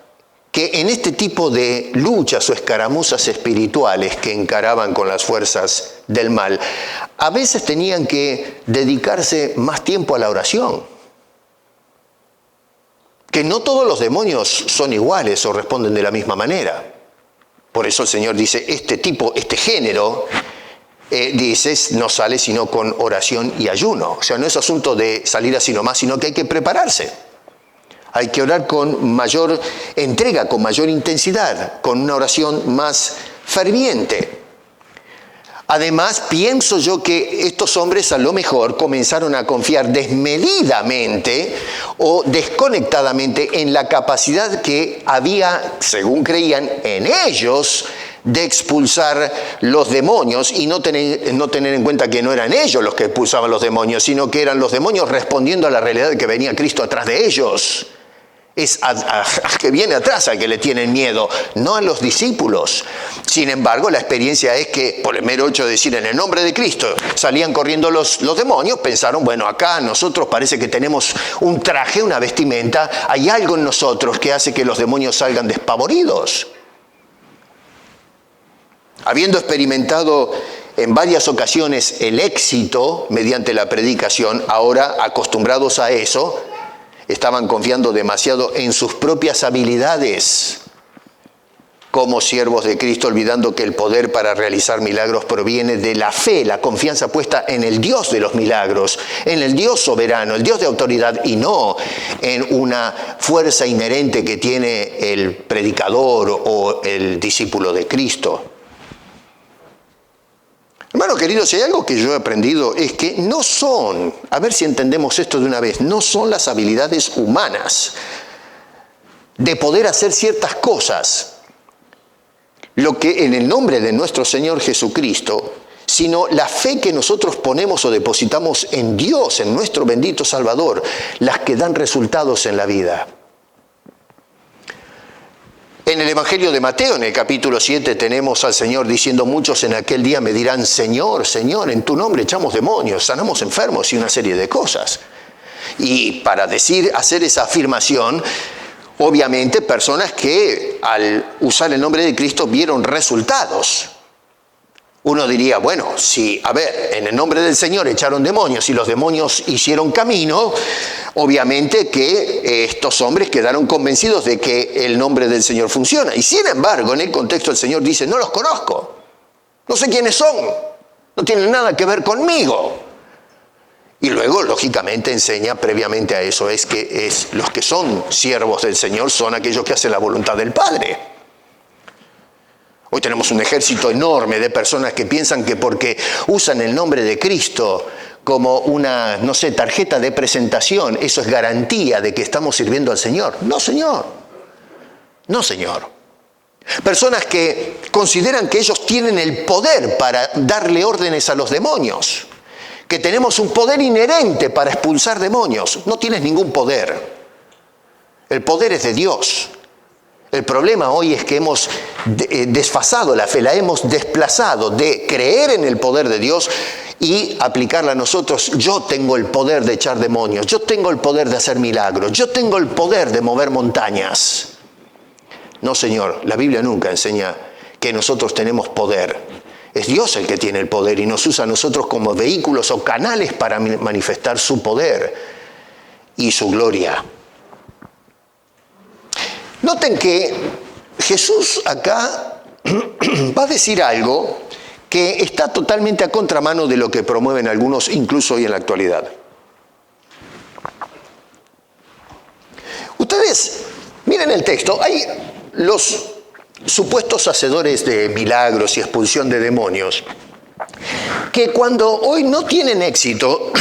S1: que en este tipo de luchas o escaramuzas espirituales que encaraban con las fuerzas del mal, a veces tenían que dedicarse más tiempo a la oración. Que no todos los demonios son iguales o responden de la misma manera. Por eso el Señor dice, este género, dice, no sale sino con oración y ayuno. O sea, no es asunto de salir así nomás, sino que hay que prepararse. Hay que orar con mayor entrega, con mayor intensidad, con una oración más ferviente. Además, pienso yo que estos hombres a lo mejor comenzaron a confiar desmedidamente o desconectadamente en la capacidad que había, según creían, en ellos de expulsar los demonios y no tener en cuenta que no eran ellos los que expulsaban los demonios, sino que eran los demonios respondiendo a la realidad de que venía Cristo atrás de ellos. Es al que viene atrás al que le tienen miedo, no a los discípulos. Sin embargo, la experiencia es que, por el mero hecho de decir en el nombre de Cristo, salían corriendo los demonios, pensaron, bueno, acá nosotros parece que tenemos un traje, una vestimenta, hay algo en nosotros que hace que los demonios salgan despavoridos. Habiendo experimentado en varias ocasiones el éxito mediante la predicación, ahora acostumbrados a eso, estaban confiando demasiado en sus propias habilidades como siervos de Cristo, olvidando que el poder para realizar milagros proviene de la fe, la confianza puesta en el Dios de los milagros, en el Dios soberano, el Dios de autoridad, y no en una fuerza inherente que tiene el predicador o el discípulo de Cristo. Hermano querido, si hay algo que yo he aprendido es que no son, a ver si entendemos esto de una vez, no son las habilidades humanas de poder hacer ciertas cosas lo que en el nombre de nuestro Señor Jesucristo, sino la fe que nosotros ponemos o depositamos en Dios, en nuestro bendito Salvador, las que dan resultados en la vida. En el Evangelio de Mateo, en el capítulo 7, tenemos al Señor diciendo, muchos en aquel día me dirán, Señor, Señor, en tu nombre echamos demonios, sanamos enfermos y una serie de cosas. Y para hacer esa afirmación, obviamente personas que al usar el nombre de Cristo vieron resultados. Uno diría, bueno, si, en el nombre del Señor echaron demonios y los demonios hicieron camino, obviamente que estos hombres quedaron convencidos de que el nombre del Señor funciona. Y sin embargo, en el contexto el Señor dice, no los conozco, no sé quiénes son, no tienen nada que ver conmigo. Y luego, lógicamente, enseña previamente a eso, es que los que son siervos del Señor son aquellos que hacen la voluntad del Padre. Hoy tenemos un ejército enorme de personas que piensan que porque usan el nombre de Cristo como una, tarjeta de presentación, eso es garantía de que estamos sirviendo al Señor. No, Señor. No, Señor. Personas que consideran que ellos tienen el poder para darle órdenes a los demonios, que tenemos un poder inherente para expulsar demonios. No tienes ningún poder. El poder es de Dios. El problema hoy es que hemos desfasado la fe, la hemos desplazado de creer en el poder de Dios y aplicarla a nosotros. Yo tengo el poder de echar demonios, yo tengo el poder de hacer milagros, yo tengo el poder de mover montañas. No, Señor, la Biblia nunca enseña que nosotros tenemos poder. Es Dios el que tiene el poder y nos usa a nosotros como vehículos o canales para manifestar su poder y su gloria. Noten que Jesús acá va a decir algo que está totalmente a contramano de lo que promueven algunos, incluso hoy en la actualidad. Ustedes, miren el texto, hay los supuestos hacedores de milagros y expulsión de demonios, que cuando hoy no tienen éxito,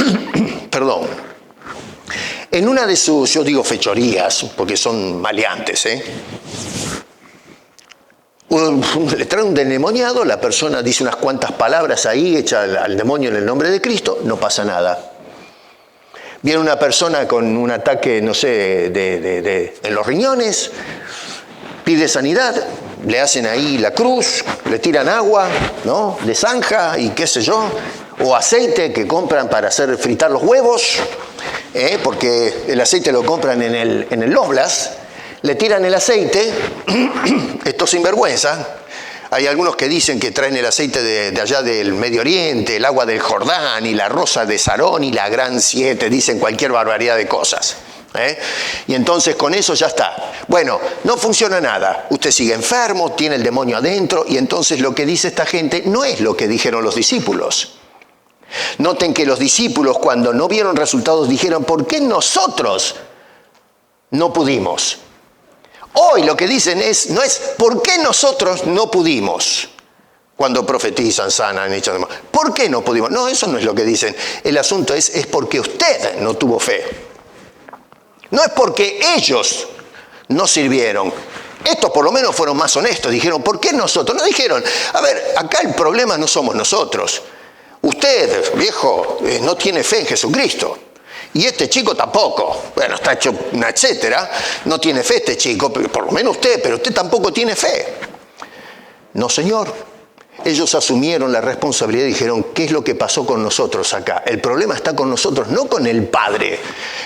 S1: en una de sus, yo digo fechorías, porque son maleantes, le trae un endemoniado, la persona dice unas cuantas palabras ahí, echa al demonio en el nombre de Cristo, no pasa nada. Viene una persona con un ataque, en los riñones, pide sanidad, le hacen ahí la cruz, le tiran agua, ¿no?, de zanja y qué sé yo, o aceite que compran para hacer fritar los huevos, porque el aceite lo compran en el Loblas, le tiran el aceite, esto sinvergüenza. Hay algunos que dicen que traen el aceite de allá del Medio Oriente, el agua del Jordán y la rosa de Sarón y la Gran Siete, dicen cualquier barbaridad de cosas. Y entonces con eso ya está. Bueno, no funciona nada. Usted sigue enfermo, tiene el demonio adentro, y entonces lo que dice esta gente no es lo que dijeron los discípulos. Noten que los discípulos, cuando no vieron resultados, dijeron, ¿por qué nosotros no pudimos? Hoy lo que dicen no es ¿por qué nosotros no pudimos? Cuando profetizan, sanan, echan demonios. ¿Por qué no pudimos? No, eso no es lo que dicen. El asunto es porque usted no tuvo fe. No es porque ellos no sirvieron. Estos por lo menos fueron más honestos. Dijeron, ¿por qué nosotros? No dijeron, acá el problema no somos nosotros. Usted, viejo, no tiene fe en Jesucristo. Y este chico tampoco. Bueno, está hecho una etcétera. No tiene fe este chico, por lo menos usted, pero usted tampoco tiene fe. No, Señor. Ellos asumieron la responsabilidad y dijeron, ¿qué es lo que pasó con nosotros acá? El problema está con nosotros, no con el padre,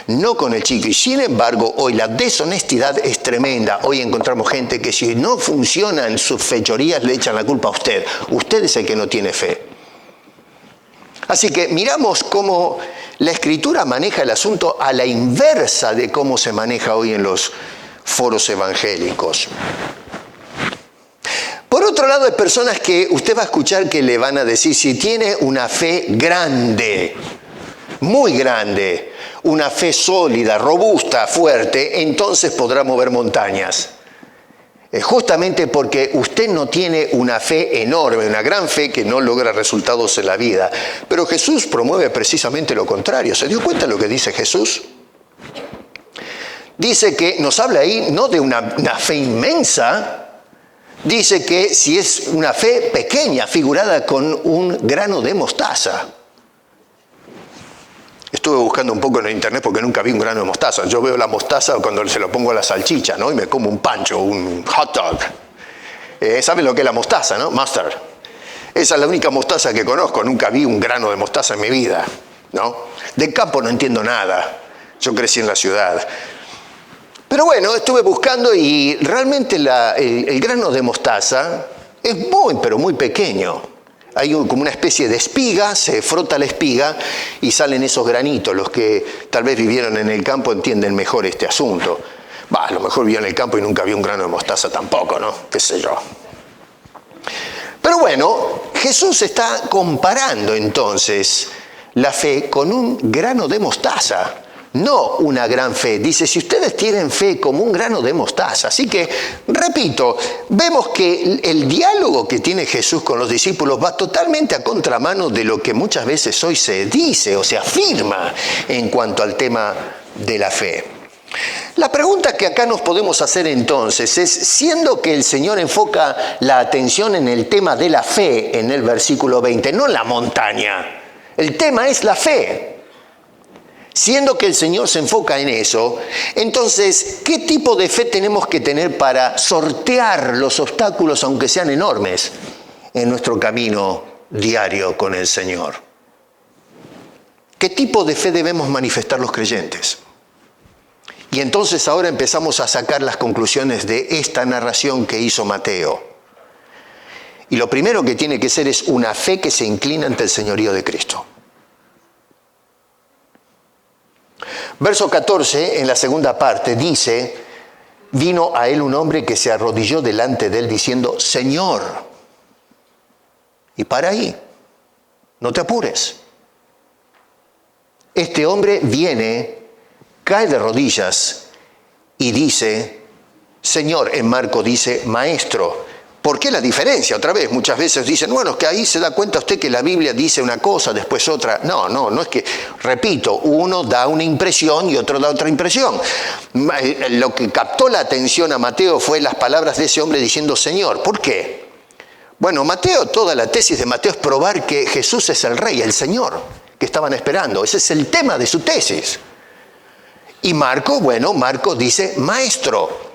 S1: no con el chico. Y sin embargo, hoy la deshonestidad es tremenda. Hoy encontramos gente que si no funcionan sus fechorías le echan la culpa a usted. Usted es el que no tiene fe. Así que miramos cómo la Escritura maneja el asunto a la inversa de cómo se maneja hoy en los foros evangélicos. Por otro lado, hay personas que usted va a escuchar que le van a decir, si tiene una fe grande, muy grande, una fe sólida, robusta, fuerte, entonces podrá mover montañas. Justamente porque usted no tiene una fe enorme, una gran fe que no logra resultados en la vida. Pero Jesús promueve precisamente lo contrario. ¿Se dio cuenta de lo que dice Jesús? Dice que nos habla ahí no de una fe inmensa. Dice que si es una fe pequeña, figurada con un grano de mostaza. Estuve buscando un poco en internet porque nunca vi un grano de mostaza. Yo veo la mostaza cuando se lo pongo a la salchicha, ¿no? Y me como un pancho, un hot dog. ¿Saben lo que es la mostaza, no? Mustard. Esa es la única mostaza que conozco. Nunca vi un grano de mostaza en mi vida, ¿no? Del campo no entiendo nada. Yo crecí en la ciudad. Pero bueno, estuve buscando y realmente el grano de mostaza es muy, pero muy pequeño. Hay como una especie de espiga, se frota la espiga y salen esos granitos. Los que tal vez vivieron en el campo entienden mejor este asunto. A lo mejor vivió en el campo y nunca vio un grano de mostaza tampoco, ¿no? Qué sé yo. Pero bueno, Jesús está comparando entonces la fe con un grano de mostaza. No una gran fe. Dice, si ustedes tienen fe como un grano de mostaza. Así que, repito, vemos que el diálogo que tiene Jesús con los discípulos va totalmente a contramano de lo que muchas veces hoy se dice o se afirma en cuanto al tema de la fe. La pregunta que acá nos podemos hacer entonces es, siendo que el Señor enfoca la atención en el tema de la fe en el versículo 20, no en la montaña. El tema es la fe. Siendo que el Señor se enfoca en eso, entonces, ¿qué tipo de fe tenemos que tener para sortear los obstáculos, aunque sean enormes, en nuestro camino diario con el Señor? ¿Qué tipo de fe debemos manifestar los creyentes? Y entonces ahora empezamos a sacar las conclusiones de esta narración que hizo Mateo. Y lo primero que tiene que ser es una fe que se inclina ante el señorío de Cristo. Verso 14, en la segunda parte, dice, vino a él un hombre que se arrodilló delante de él diciendo, Señor. Y para ahí, no te apures. Este hombre viene, cae de rodillas y dice, Señor, en Marco dice, Maestro. ¿Por qué la diferencia? Otra vez, muchas veces dicen, bueno, es que ahí se da cuenta usted que la Biblia dice una cosa, después otra. No es que, repito, uno da una impresión y otro da otra impresión. Lo que captó la atención a Mateo fue las palabras de ese hombre diciendo, Señor. ¿Por qué? Bueno, Mateo, toda la tesis de Mateo es probar que Jesús es el Rey, el Señor, que estaban esperando. Ese es el tema de su tesis. Y Marco dice, Maestro.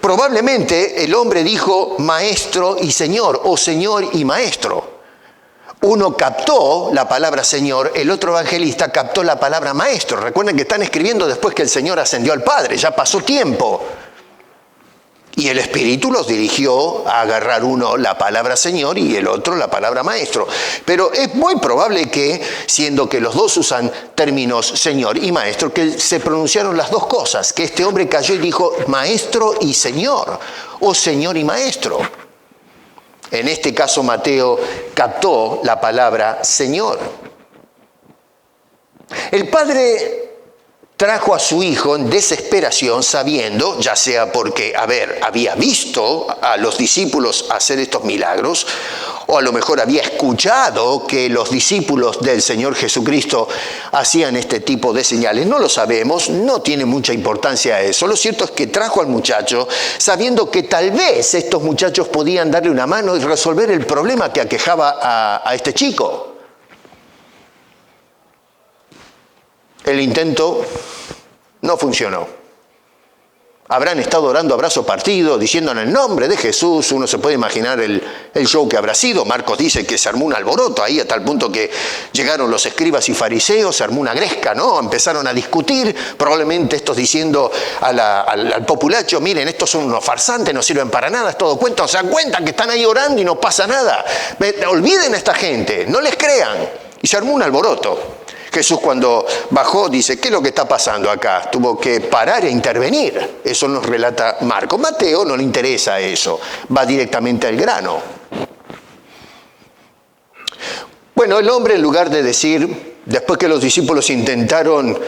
S1: Probablemente el hombre dijo maestro y señor, o señor y maestro. Uno captó la palabra señor, el otro evangelista captó la palabra maestro. Recuerden que están escribiendo después que el Señor ascendió al Padre, ya pasó tiempo. Y el Espíritu los dirigió a agarrar uno la palabra Señor y el otro la palabra Maestro. Pero es muy probable que, siendo que los dos usan términos Señor y Maestro, que se pronunciaron las dos cosas, que este hombre cayó y dijo Maestro y Señor, o Señor y Maestro. En este caso Mateo captó la palabra Señor. El Padre trajo a su hijo en desesperación sabiendo, ya sea porque, había visto a los discípulos hacer estos milagros, o a lo mejor había escuchado que los discípulos del Señor Jesucristo hacían este tipo de señales. No lo sabemos, no tiene mucha importancia eso. Lo cierto es que trajo al muchacho sabiendo que tal vez estos muchachos podían darle una mano y resolver el problema que aquejaba a este chico. El intento no funcionó. Habrán estado orando a brazo partido, diciendo en el nombre de Jesús. Uno se puede imaginar el show que habrá sido. Marcos dice que se armó un alboroto ahí a tal punto que llegaron los escribas y fariseos, se armó una gresca, ¿no? Empezaron a discutir, probablemente estos diciendo al populacho, miren, estos son unos farsantes, no sirven para nada, es todo cuento, se dan cuenta que están ahí orando y no pasa nada. Olviden a esta gente, no les crean. Y se armó un alboroto. Jesús cuando bajó dice, ¿qué es lo que está pasando acá? Tuvo que parar e intervenir. Eso nos relata Marcos. Mateo no le interesa eso, va directamente al grano. Bueno, el hombre en lugar de decir, después que los discípulos intentaron,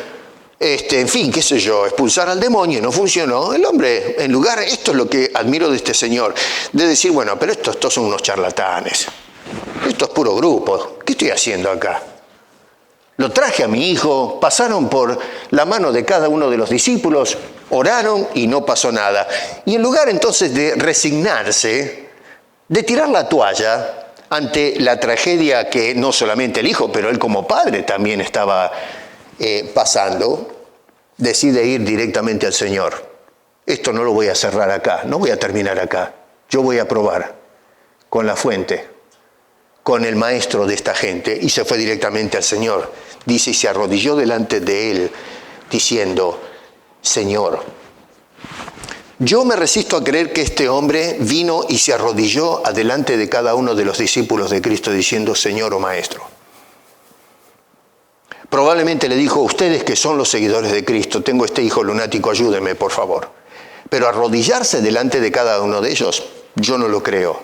S1: en fin, qué sé yo, expulsar al demonio y no funcionó, el hombre en lugar, esto es lo que admiro de este señor, de decir, bueno, pero estos son unos charlatanes. Esto es puro grupo. ¿Qué estoy haciendo acá? Lo traje a mi hijo, pasaron por la mano de cada uno de los discípulos, oraron y no pasó nada. Y en lugar entonces de resignarse, de tirar la toalla ante la tragedia que no solamente el hijo, pero él como padre también estaba pasando, decide ir directamente al Señor. Esto no lo voy a cerrar acá, no voy a terminar acá. Yo voy a probar con la fuente, con el maestro de esta gente, y se fue directamente al Señor. Dice, y se arrodilló delante de él, diciendo, Señor. Yo me resisto a creer que este hombre vino y se arrodilló adelante de cada uno de los discípulos de Cristo, diciendo, Señor o Maestro. Probablemente le dijo, ustedes que son los seguidores de Cristo, tengo este hijo lunático, ayúdenme, por favor. Pero arrodillarse delante de cada uno de ellos, yo no lo creo.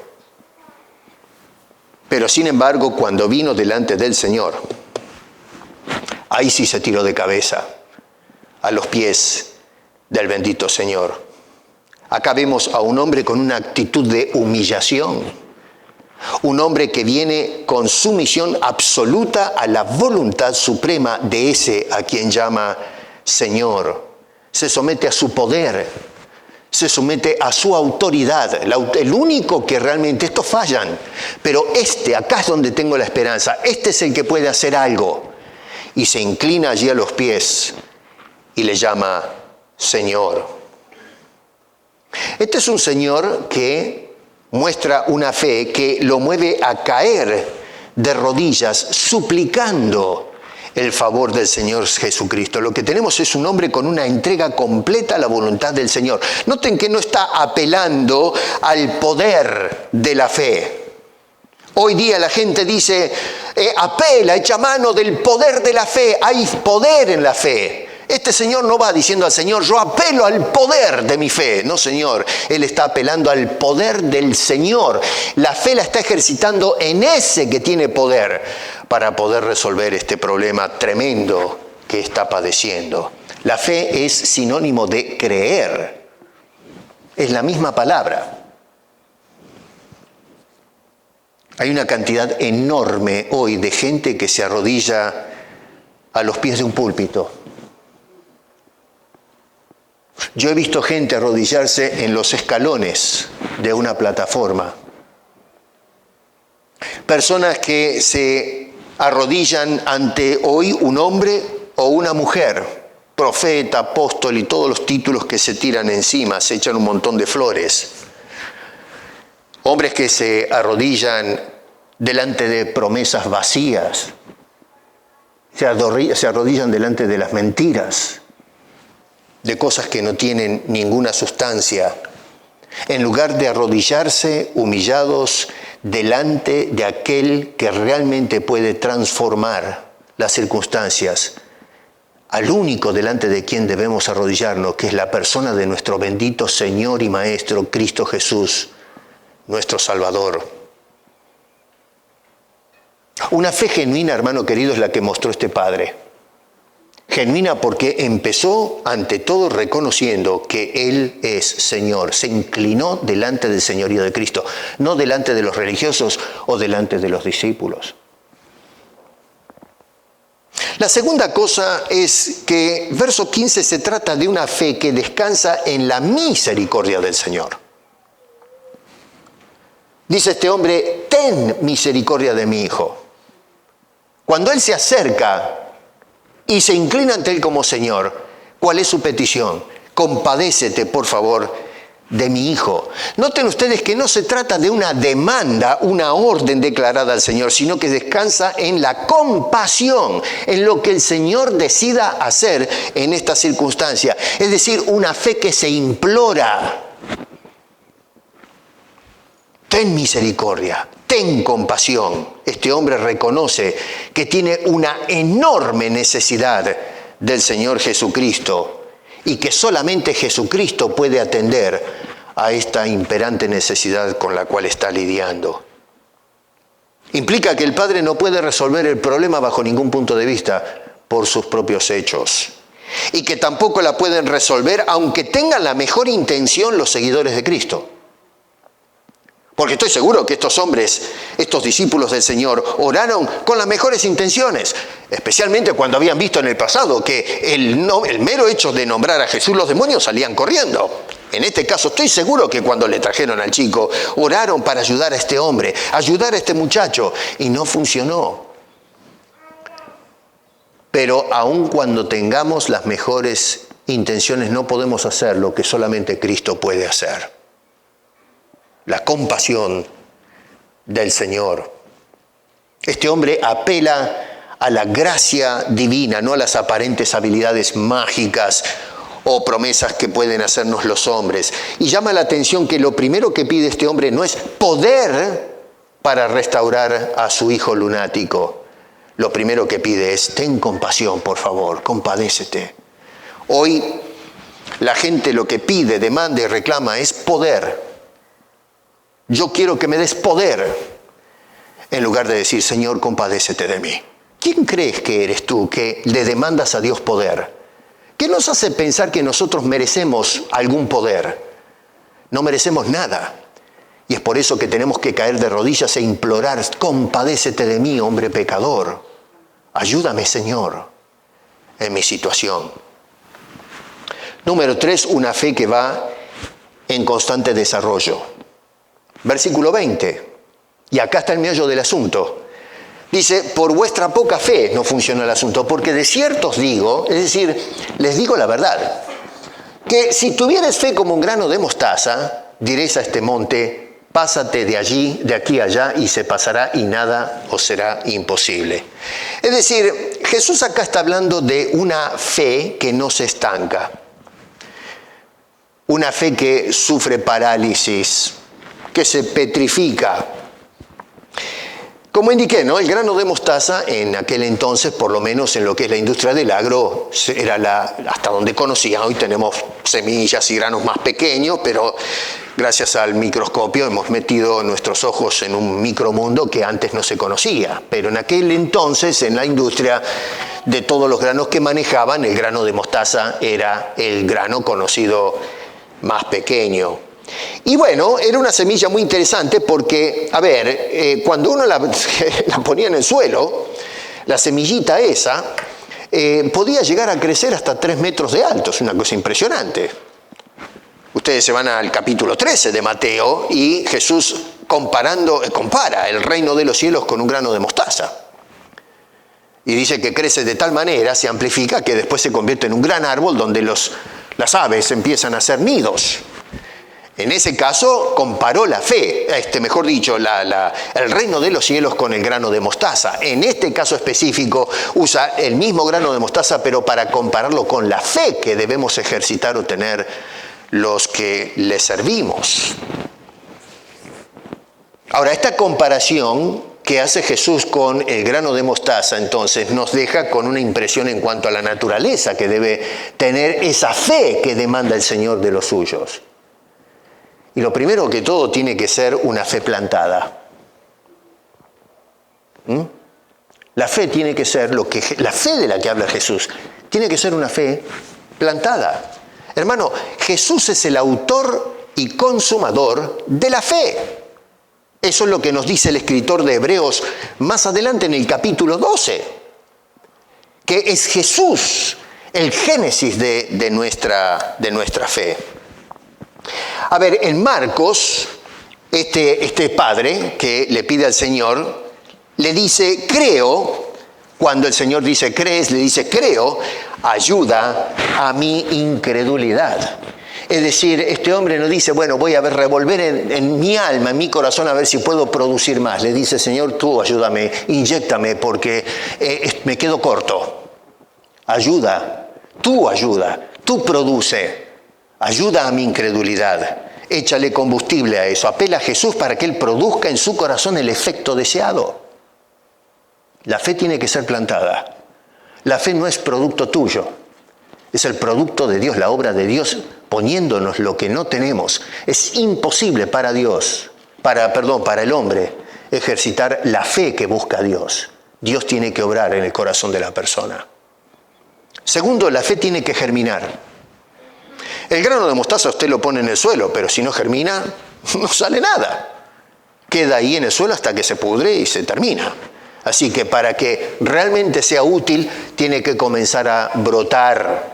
S1: Pero sin embargo, cuando vino delante del Señor, ahí sí se tiró de cabeza a los pies del bendito Señor. Acá vemos a un hombre con una actitud de humillación. Un hombre que viene con sumisión absoluta a la voluntad suprema de ese a quien llama Señor. Se somete a su poder, se somete a su autoridad. El único que realmente, estos fallan, pero acá es donde tengo la esperanza. Este es el que puede hacer algo. Y se inclina allí a los pies y le llama Señor. Este es un Señor que muestra una fe que lo mueve a caer de rodillas, suplicando el favor del Señor Jesucristo. Lo que tenemos es un hombre con una entrega completa a la voluntad del Señor. Noten que no está apelando al poder de la fe. Hoy día la gente dice, apela, echa mano del poder de la fe. Hay poder en la fe. Este señor no va diciendo al Señor, yo apelo al poder de mi fe. No, Señor, él está apelando al poder del Señor. La fe la está ejercitando en ese que tiene poder para poder resolver este problema tremendo que está padeciendo. La fe es sinónimo de creer. Es la misma palabra. Hay una cantidad enorme hoy de gente que se arrodilla a los pies de un púlpito. Yo he visto gente arrodillarse en los escalones de una plataforma. Personas que se arrodillan ante hoy un hombre o una mujer, profeta, apóstol y todos los títulos que se tiran encima, se echan un montón de flores. Hombres que se arrodillan delante de promesas vacías, se arrodillan delante de las mentiras, de cosas que no tienen ninguna sustancia, en lugar de arrodillarse humillados delante de aquel que realmente puede transformar las circunstancias, al único delante de quien debemos arrodillarnos, que es la persona de nuestro bendito Señor y Maestro, Cristo Jesús, nuestro Salvador. Una fe genuina, hermano querido, es la que mostró este padre. Genuina porque empezó ante todo reconociendo que Él es Señor. Se inclinó delante del señorío de Cristo, no delante de los religiosos o delante de los discípulos. La segunda cosa es que verso 15 se trata de una fe que descansa en la misericordia del Señor. Dice este hombre, ten misericordia de mi hijo. Cuando él se acerca y se inclina ante él como Señor, ¿cuál es su petición? Compadécete, por favor, de mi hijo. Noten ustedes que no se trata de una demanda, una orden declarada al Señor, sino que descansa en la compasión, en lo que el Señor decida hacer en esta circunstancia. Es decir, una fe que se implora. Ten misericordia, ten compasión. Este hombre reconoce que tiene una enorme necesidad del Señor Jesucristo y que solamente Jesucristo puede atender a esta imperante necesidad con la cual está lidiando. Implica que el Padre no puede resolver el problema bajo ningún punto de vista por sus propios hechos y que tampoco la pueden resolver aunque tengan la mejor intención los seguidores de Cristo. Porque estoy seguro que estos hombres, estos discípulos del Señor, oraron con las mejores intenciones, especialmente cuando habían visto en el pasado que el mero hecho de nombrar a Jesús, los demonios salían corriendo. En este caso estoy seguro que cuando le trajeron al chico, oraron para ayudar a este hombre, ayudar a este muchacho, y no funcionó. Pero aun cuando tengamos las mejores intenciones, no podemos hacer lo que solamente Cristo puede hacer. La compasión del Señor. Este hombre apela a la gracia divina, no a las aparentes habilidades mágicas o promesas que pueden hacernos los hombres. Y llama la atención que lo primero que pide este hombre no es poder para restaurar a su hijo lunático. Lo primero que pide es, ten compasión, por favor, compadécete. Hoy la gente lo que pide, demanda y reclama es poder. Yo quiero que me des poder, en lugar de decir, Señor, compadécete de mí. ¿Quién crees que eres tú que le demandas a Dios poder? ¿Qué nos hace pensar que nosotros merecemos algún poder? No merecemos nada. Y es por eso que tenemos que caer de rodillas e implorar, compadécete de mí, hombre pecador. Ayúdame, Señor, en mi situación. Número 3, una fe que va en constante desarrollo. Versículo 20, y acá está el meollo del asunto. Dice, por vuestra poca fe no funciona el asunto, porque de cierto os digo, es decir, les digo la verdad, que si tuvieres fe como un grano de mostaza, diréis a este monte, pásate de allí, de aquí a allá, y se pasará y nada os será imposible. Es decir, Jesús acá está hablando de una fe que no se estanca, una fe que sufre parálisis, que se petrifica. Como indiqué, ¿no? El grano de mostaza en aquel entonces, por lo menos en lo que es la industria del agro, era hasta donde conocían. Hoy tenemos semillas y granos más pequeños, pero gracias al microscopio hemos metido nuestros ojos en un micromundo que antes no se conocía. Pero en aquel entonces, en la industria, de todos los granos que manejaban, el grano de mostaza era el grano conocido más pequeño. Y bueno, era una semilla muy interesante porque, cuando uno la ponía en el suelo, la semillita esa podía llegar a crecer hasta 3 metros de alto. Es una cosa impresionante. Ustedes se van al capítulo 13 de Mateo y Jesús compara el reino de los cielos con un grano de mostaza. Y dice que crece de tal manera, se amplifica, que después se convierte en un gran árbol donde las aves empiezan a hacer nidos. En ese caso, comparó la fe, el reino de los cielos con el grano de mostaza. En este caso específico, usa el mismo grano de mostaza, pero para compararlo con la fe que debemos ejercitar o tener los que le servimos. Ahora, esta comparación que hace Jesús con el grano de mostaza, entonces, nos deja con una impresión en cuanto a la naturaleza que debe tener esa fe que demanda el Señor de los suyos. Y lo primero que todo tiene que ser una fe plantada. La fe tiene que ser la fe de la que habla Jesús, tiene que ser una fe plantada. Hermano, Jesús es el autor y consumador de la fe. Eso es lo que nos dice el escritor de Hebreos más adelante en el capítulo 12, que es Jesús el génesis de nuestra fe. En Marcos, este padre que le pide al Señor, le dice, creo, Cuando el Señor dice crees, le dice creo, ayuda a mi incredulidad. Es decir, este hombre no dice, bueno, voy a revolver en mi alma, en mi corazón, a ver si puedo producir más. Le dice, Señor, tú ayúdame, inyéctame, porque me quedo corto. Ayuda, tú produce, ayuda a mi incredulidad. Échale combustible a eso, apela a Jesús para que Él produzca en su corazón el efecto deseado. La fe tiene que ser plantada. La fe no es producto tuyo, es el producto de Dios, la obra de Dios poniéndonos lo que no tenemos. Es imposible para el hombre, ejercitar la fe que busca Dios. Dios tiene que obrar en el corazón de la persona. Segundo, la fe tiene que germinar. El grano de mostaza usted lo pone en el suelo, pero si no germina, no sale nada. Queda ahí en el suelo hasta que se pudre y se termina. Así que para que realmente sea útil, tiene que comenzar a brotar.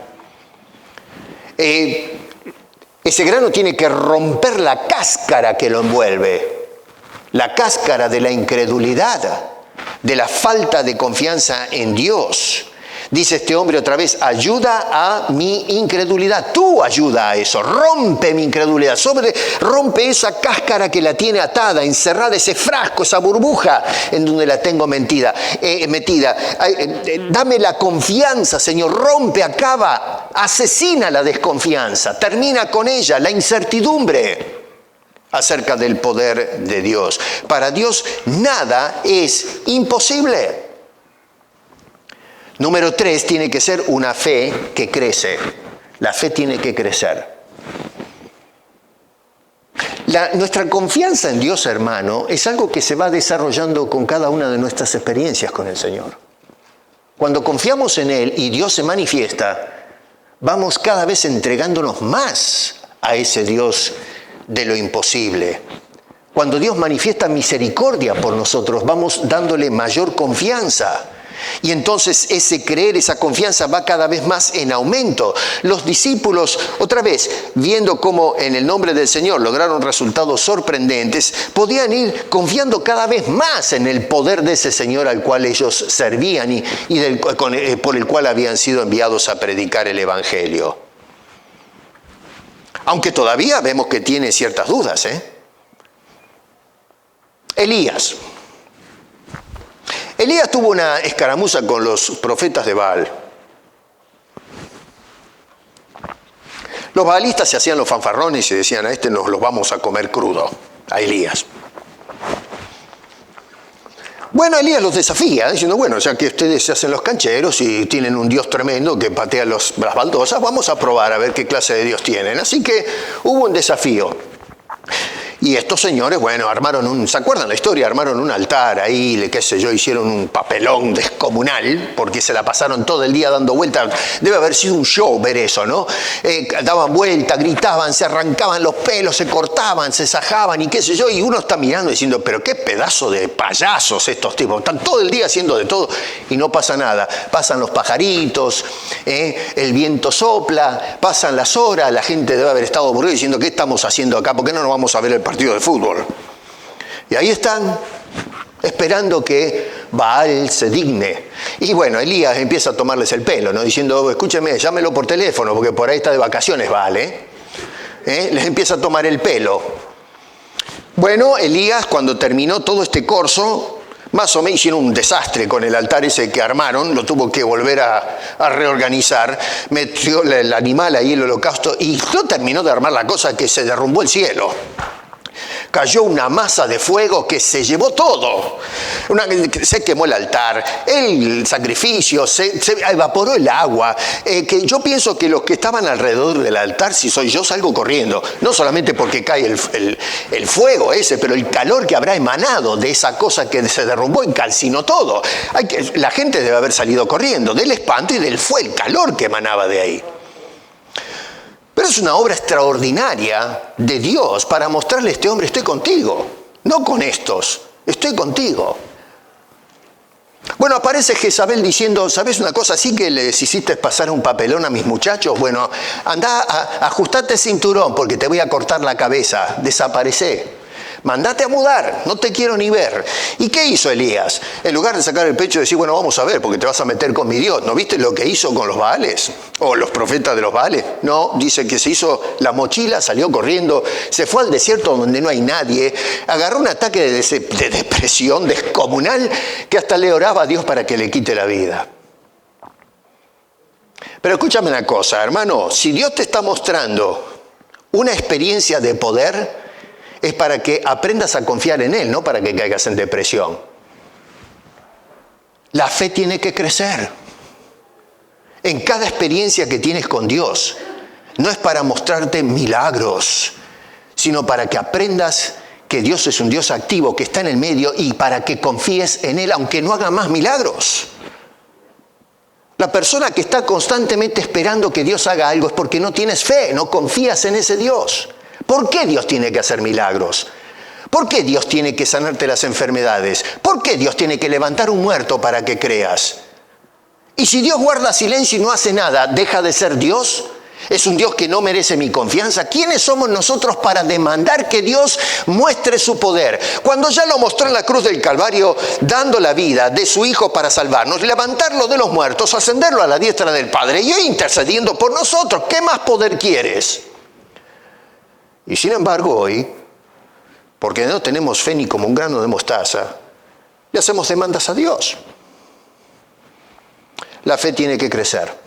S1: Ese grano tiene que romper la cáscara que lo envuelve. La cáscara de la incredulidad, de la falta de confianza en Dios. Dice este hombre otra vez, ayuda a mi incredulidad. Tú ayuda a eso, rompe mi incredulidad, rompe esa cáscara que la tiene atada, encerrada, ese frasco, esa burbuja en donde la tengo metida. Dame la confianza, Señor, rompe, acaba, asesina la desconfianza, termina con ella, la incertidumbre acerca del poder de Dios. Para Dios nada es imposible. Número 3, tiene que ser una fe que crece. La fe tiene que crecer. Nuestra confianza en Dios, hermano, es algo que se va desarrollando con cada una de nuestras experiencias con el Señor. Cuando confiamos en Él y Dios se manifiesta, vamos cada vez entregándonos más a ese Dios de lo imposible. Cuando Dios manifiesta misericordia por nosotros, vamos dándole mayor confianza. Y entonces ese creer, esa confianza va cada vez más en aumento. Los discípulos, otra vez, viendo cómo en el nombre del Señor lograron resultados sorprendentes, podían ir confiando cada vez más en el poder de ese Señor al cual ellos servían por el cual habían sido enviados a predicar el Evangelio. Aunque todavía vemos que tiene ciertas dudas, Elías tuvo una escaramuza con los profetas de Baal. Los baalistas se hacían los fanfarrones y decían, a este nos los vamos a comer crudo, a Elías. Bueno, Elías los desafía, diciendo, bueno, ya que ustedes se hacen los cancheros y tienen un Dios tremendo que patea las baldosas, vamos a probar a ver qué clase de Dios tienen. Así que hubo un desafío. Y estos señores, bueno, ¿se acuerdan la historia? Armaron un altar ahí, qué sé yo, hicieron un papelón descomunal, porque se la pasaron todo el día dando vueltas. Debe haber sido un show ver eso, ¿no? Daban vueltas, gritaban, se arrancaban los pelos, se cortaban, se sajaban y qué sé yo, y uno está mirando diciendo, pero qué pedazo de payasos estos tipos. Están todo el día haciendo de todo y no pasa nada. Pasan los pajaritos, el viento sopla, pasan las horas, la gente debe haber estado aburrida diciendo, ¿qué estamos haciendo acá? ¿Por qué no nos vamos a ver el partido de fútbol? Y ahí están, esperando que Baal se digne. Y bueno, Elías empieza a tomarles el pelo, ¿no? Diciendo, escúcheme, llámelo por teléfono, porque por ahí está de vacaciones Baal, Les empieza a tomar el pelo. Bueno, Elías, cuando terminó todo este corso, más o menos hicieron un desastre con el altar ese que armaron, lo tuvo que volver a reorganizar, metió el animal ahí, el holocausto, y no terminó de armar la cosa que se derrumbó el cielo. Cayó una masa de fuego que se llevó todo. Se quemó el altar, el sacrificio, se evaporó el agua. Que yo pienso que los que estaban alrededor del altar, si soy yo, salgo corriendo. No solamente porque cae el fuego ese, pero el calor que habrá emanado de esa cosa que se derrumbó y calcinó todo. La gente debe haber salido corriendo del espanto y del calor que emanaba de ahí. Pero es una obra extraordinaria de Dios para mostrarle a este hombre, estoy contigo, no con estos, estoy contigo. Bueno, aparece Jezabel diciendo, ¿sabes una cosa? Así que les hiciste pasar un papelón a mis muchachos. Bueno, anda, ajustate el cinturón porque te voy a cortar la cabeza, desaparece. Mandate a mudar, no te quiero ni ver. ¿Y qué hizo Elías? En lugar de sacar el pecho y decir, bueno, vamos a ver, porque te vas a meter con mi Dios. ¿No viste lo que hizo con los Baales? O los profetas de los Baales. No, dice que se hizo la mochila, salió corriendo, se fue al desierto donde no hay nadie, agarró un ataque de depresión descomunal que hasta le oraba a Dios para que le quite la vida. Pero escúchame una cosa, hermano, si Dios te está mostrando una experiencia de poder, es para que aprendas a confiar en Él, no para que caigas en depresión. La fe tiene que crecer. En cada experiencia que tienes con Dios, no es para mostrarte milagros, sino para que aprendas que Dios es un Dios activo, que está en el medio, y para que confíes en Él, aunque no haga más milagros. La persona que está constantemente esperando que Dios haga algo es porque no tienes fe, no confías en ese Dios. ¿Por qué Dios tiene que hacer milagros? ¿Por qué Dios tiene que sanarte las enfermedades? ¿Por qué Dios tiene que levantar un muerto para que creas? Y si Dios guarda silencio y no hace nada, ¿deja de ser Dios? ¿Es un Dios que no merece mi confianza? ¿Quiénes somos nosotros para demandar que Dios muestre su poder? Cuando ya lo mostró en la cruz del Calvario, dando la vida de su Hijo para salvarnos, levantarlo de los muertos, ascenderlo a la diestra del Padre y hoy intercediendo por nosotros. ¿Qué más poder quieres? Y sin embargo hoy, porque no tenemos fe ni como un grano de mostaza, le hacemos demandas a Dios. La fe tiene que crecer.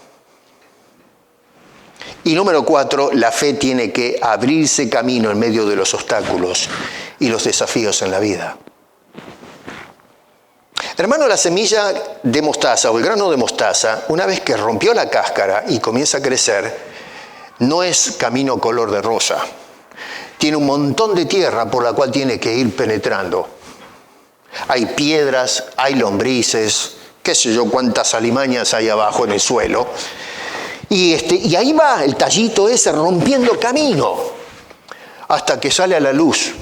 S1: Y número 4, la fe tiene que abrirse camino en medio de los obstáculos y los desafíos en la vida. Hermano, la semilla de mostaza o el grano de mostaza, una vez que rompió la cáscara y comienza a crecer, no es camino color de rosa. Tiene un montón de tierra por la cual tiene que ir penetrando. Hay piedras, hay lombrices, qué sé yo cuántas alimañas hay abajo en el suelo. Y ahí va el tallito ese rompiendo camino hasta que sale a la luz.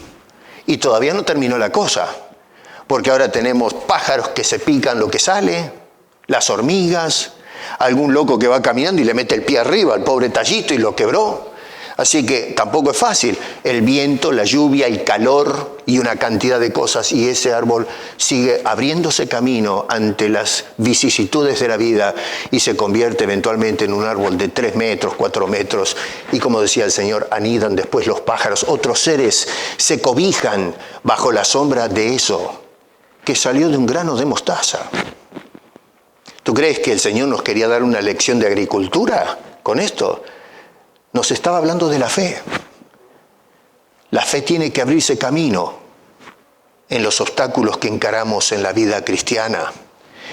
S1: Y todavía no terminó la cosa, porque ahora tenemos pájaros que se pican lo que sale, las hormigas, algún loco que va caminando y le mete el pie arriba al pobre tallito y lo quebró. Así que tampoco es fácil. El viento, la lluvia, el calor y una cantidad de cosas. Y ese árbol sigue abriéndose camino ante las vicisitudes de la vida y se convierte eventualmente en un árbol de 3 metros, 4 metros. Y como decía el Señor, anidan después los pájaros. Otros seres se cobijan bajo la sombra de eso que salió de un grano de mostaza. ¿Tú crees que el Señor nos quería dar una lección de agricultura con esto? Nos estaba hablando de la fe. La fe tiene que abrirse camino en los obstáculos que encaramos en la vida cristiana.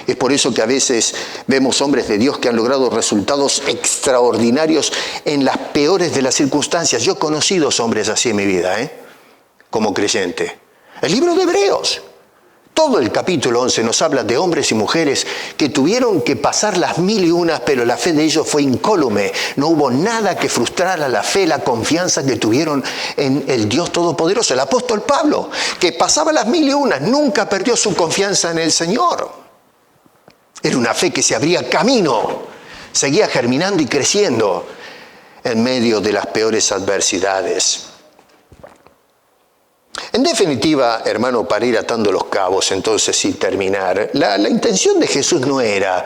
S1: Es por eso que a veces vemos hombres de Dios que han logrado resultados extraordinarios en las peores de las circunstancias. Yo he conocido hombres así en mi vida, como creyente. El libro de Hebreos. Todo el capítulo 11 nos habla de hombres y mujeres que tuvieron que pasar las 1001, pero la fe de ellos fue incólume. No hubo nada que frustrara la fe, la confianza que tuvieron en el Dios Todopoderoso. El apóstol Pablo, que pasaba las 1001, nunca perdió su confianza en el Señor. Era una fe que se abría camino, seguía germinando y creciendo en medio de las peores adversidades. En definitiva, hermano, para ir atando los cabos, entonces, y terminar, la intención de Jesús no era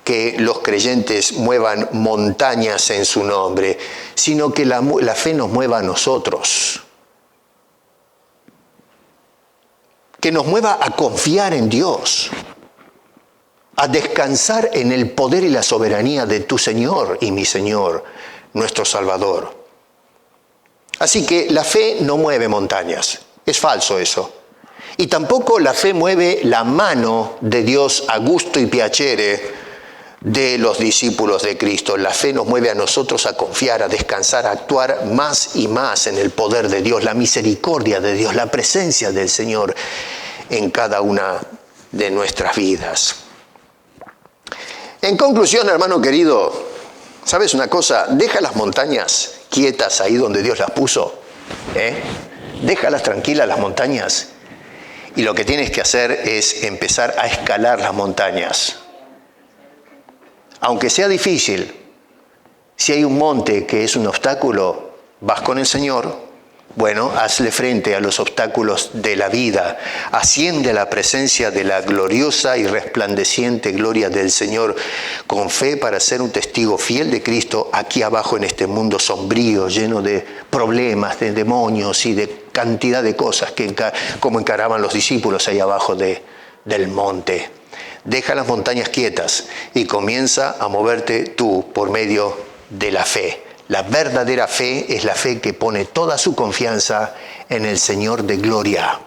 S1: que los creyentes muevan montañas en su nombre, sino que la fe nos mueva a nosotros. Que nos mueva a confiar en Dios, a descansar en el poder y la soberanía de tu Señor y mi Señor, nuestro Salvador. Así que la fe no mueve montañas. Es falso eso. Y tampoco la fe mueve la mano de Dios a gusto y piacere de los discípulos de Cristo. La fe nos mueve a nosotros a confiar, a descansar, a actuar más y más en el poder de Dios, la misericordia de Dios, la presencia del Señor en cada una de nuestras vidas. En conclusión, hermano querido, ¿sabes una cosa? Deja las montañas quietas ahí donde Dios las puso, Déjalas tranquilas las montañas y lo que tienes que hacer es empezar a escalar las montañas. Aunque sea difícil, si hay un monte que es un obstáculo, vas con el Señor Bueno, hazle frente a los obstáculos de la vida. Asciende a la presencia de la gloriosa y resplandeciente gloria del Señor con fe para ser un testigo fiel de Cristo aquí abajo en este mundo sombrío, lleno de problemas, de demonios y de cantidad de cosas como encaraban los discípulos ahí abajo del monte. Deja las montañas quietas y comienza a moverte tú por medio de la fe. La verdadera fe es la fe que pone toda su confianza en el Señor de gloria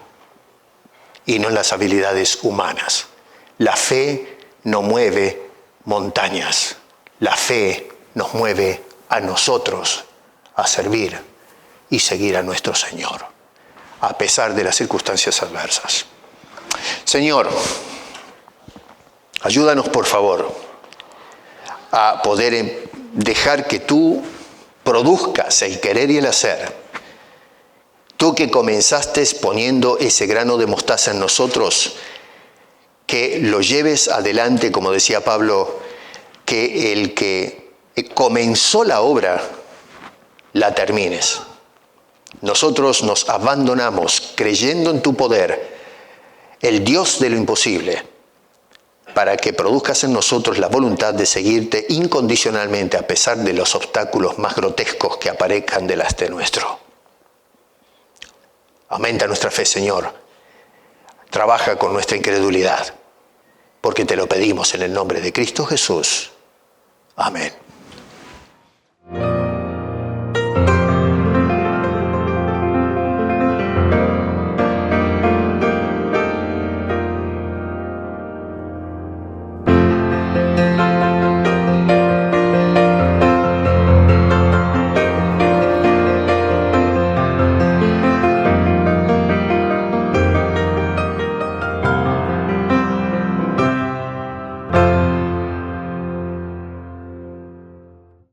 S1: y no en las habilidades humanas. La fe no mueve montañas. La fe nos mueve a nosotros a servir y seguir a nuestro Señor, a pesar de las circunstancias adversas. Señor, ayúdanos por favor a poder dejar que tú produzcas el querer y el hacer. Tú que comenzaste poniendo ese grano de mostaza en nosotros, que lo lleves adelante, como decía Pablo, que el que comenzó la obra, la termines. Nosotros nos abandonamos creyendo en tu poder, el Dios de lo imposible, para que produzcas en nosotros la voluntad de seguirte incondicionalmente a pesar de los obstáculos más grotescos que aparezcan delante nuestro. Aumenta nuestra fe, Señor. Trabaja con nuestra incredulidad, porque te lo pedimos en el nombre de Cristo Jesús. Amén.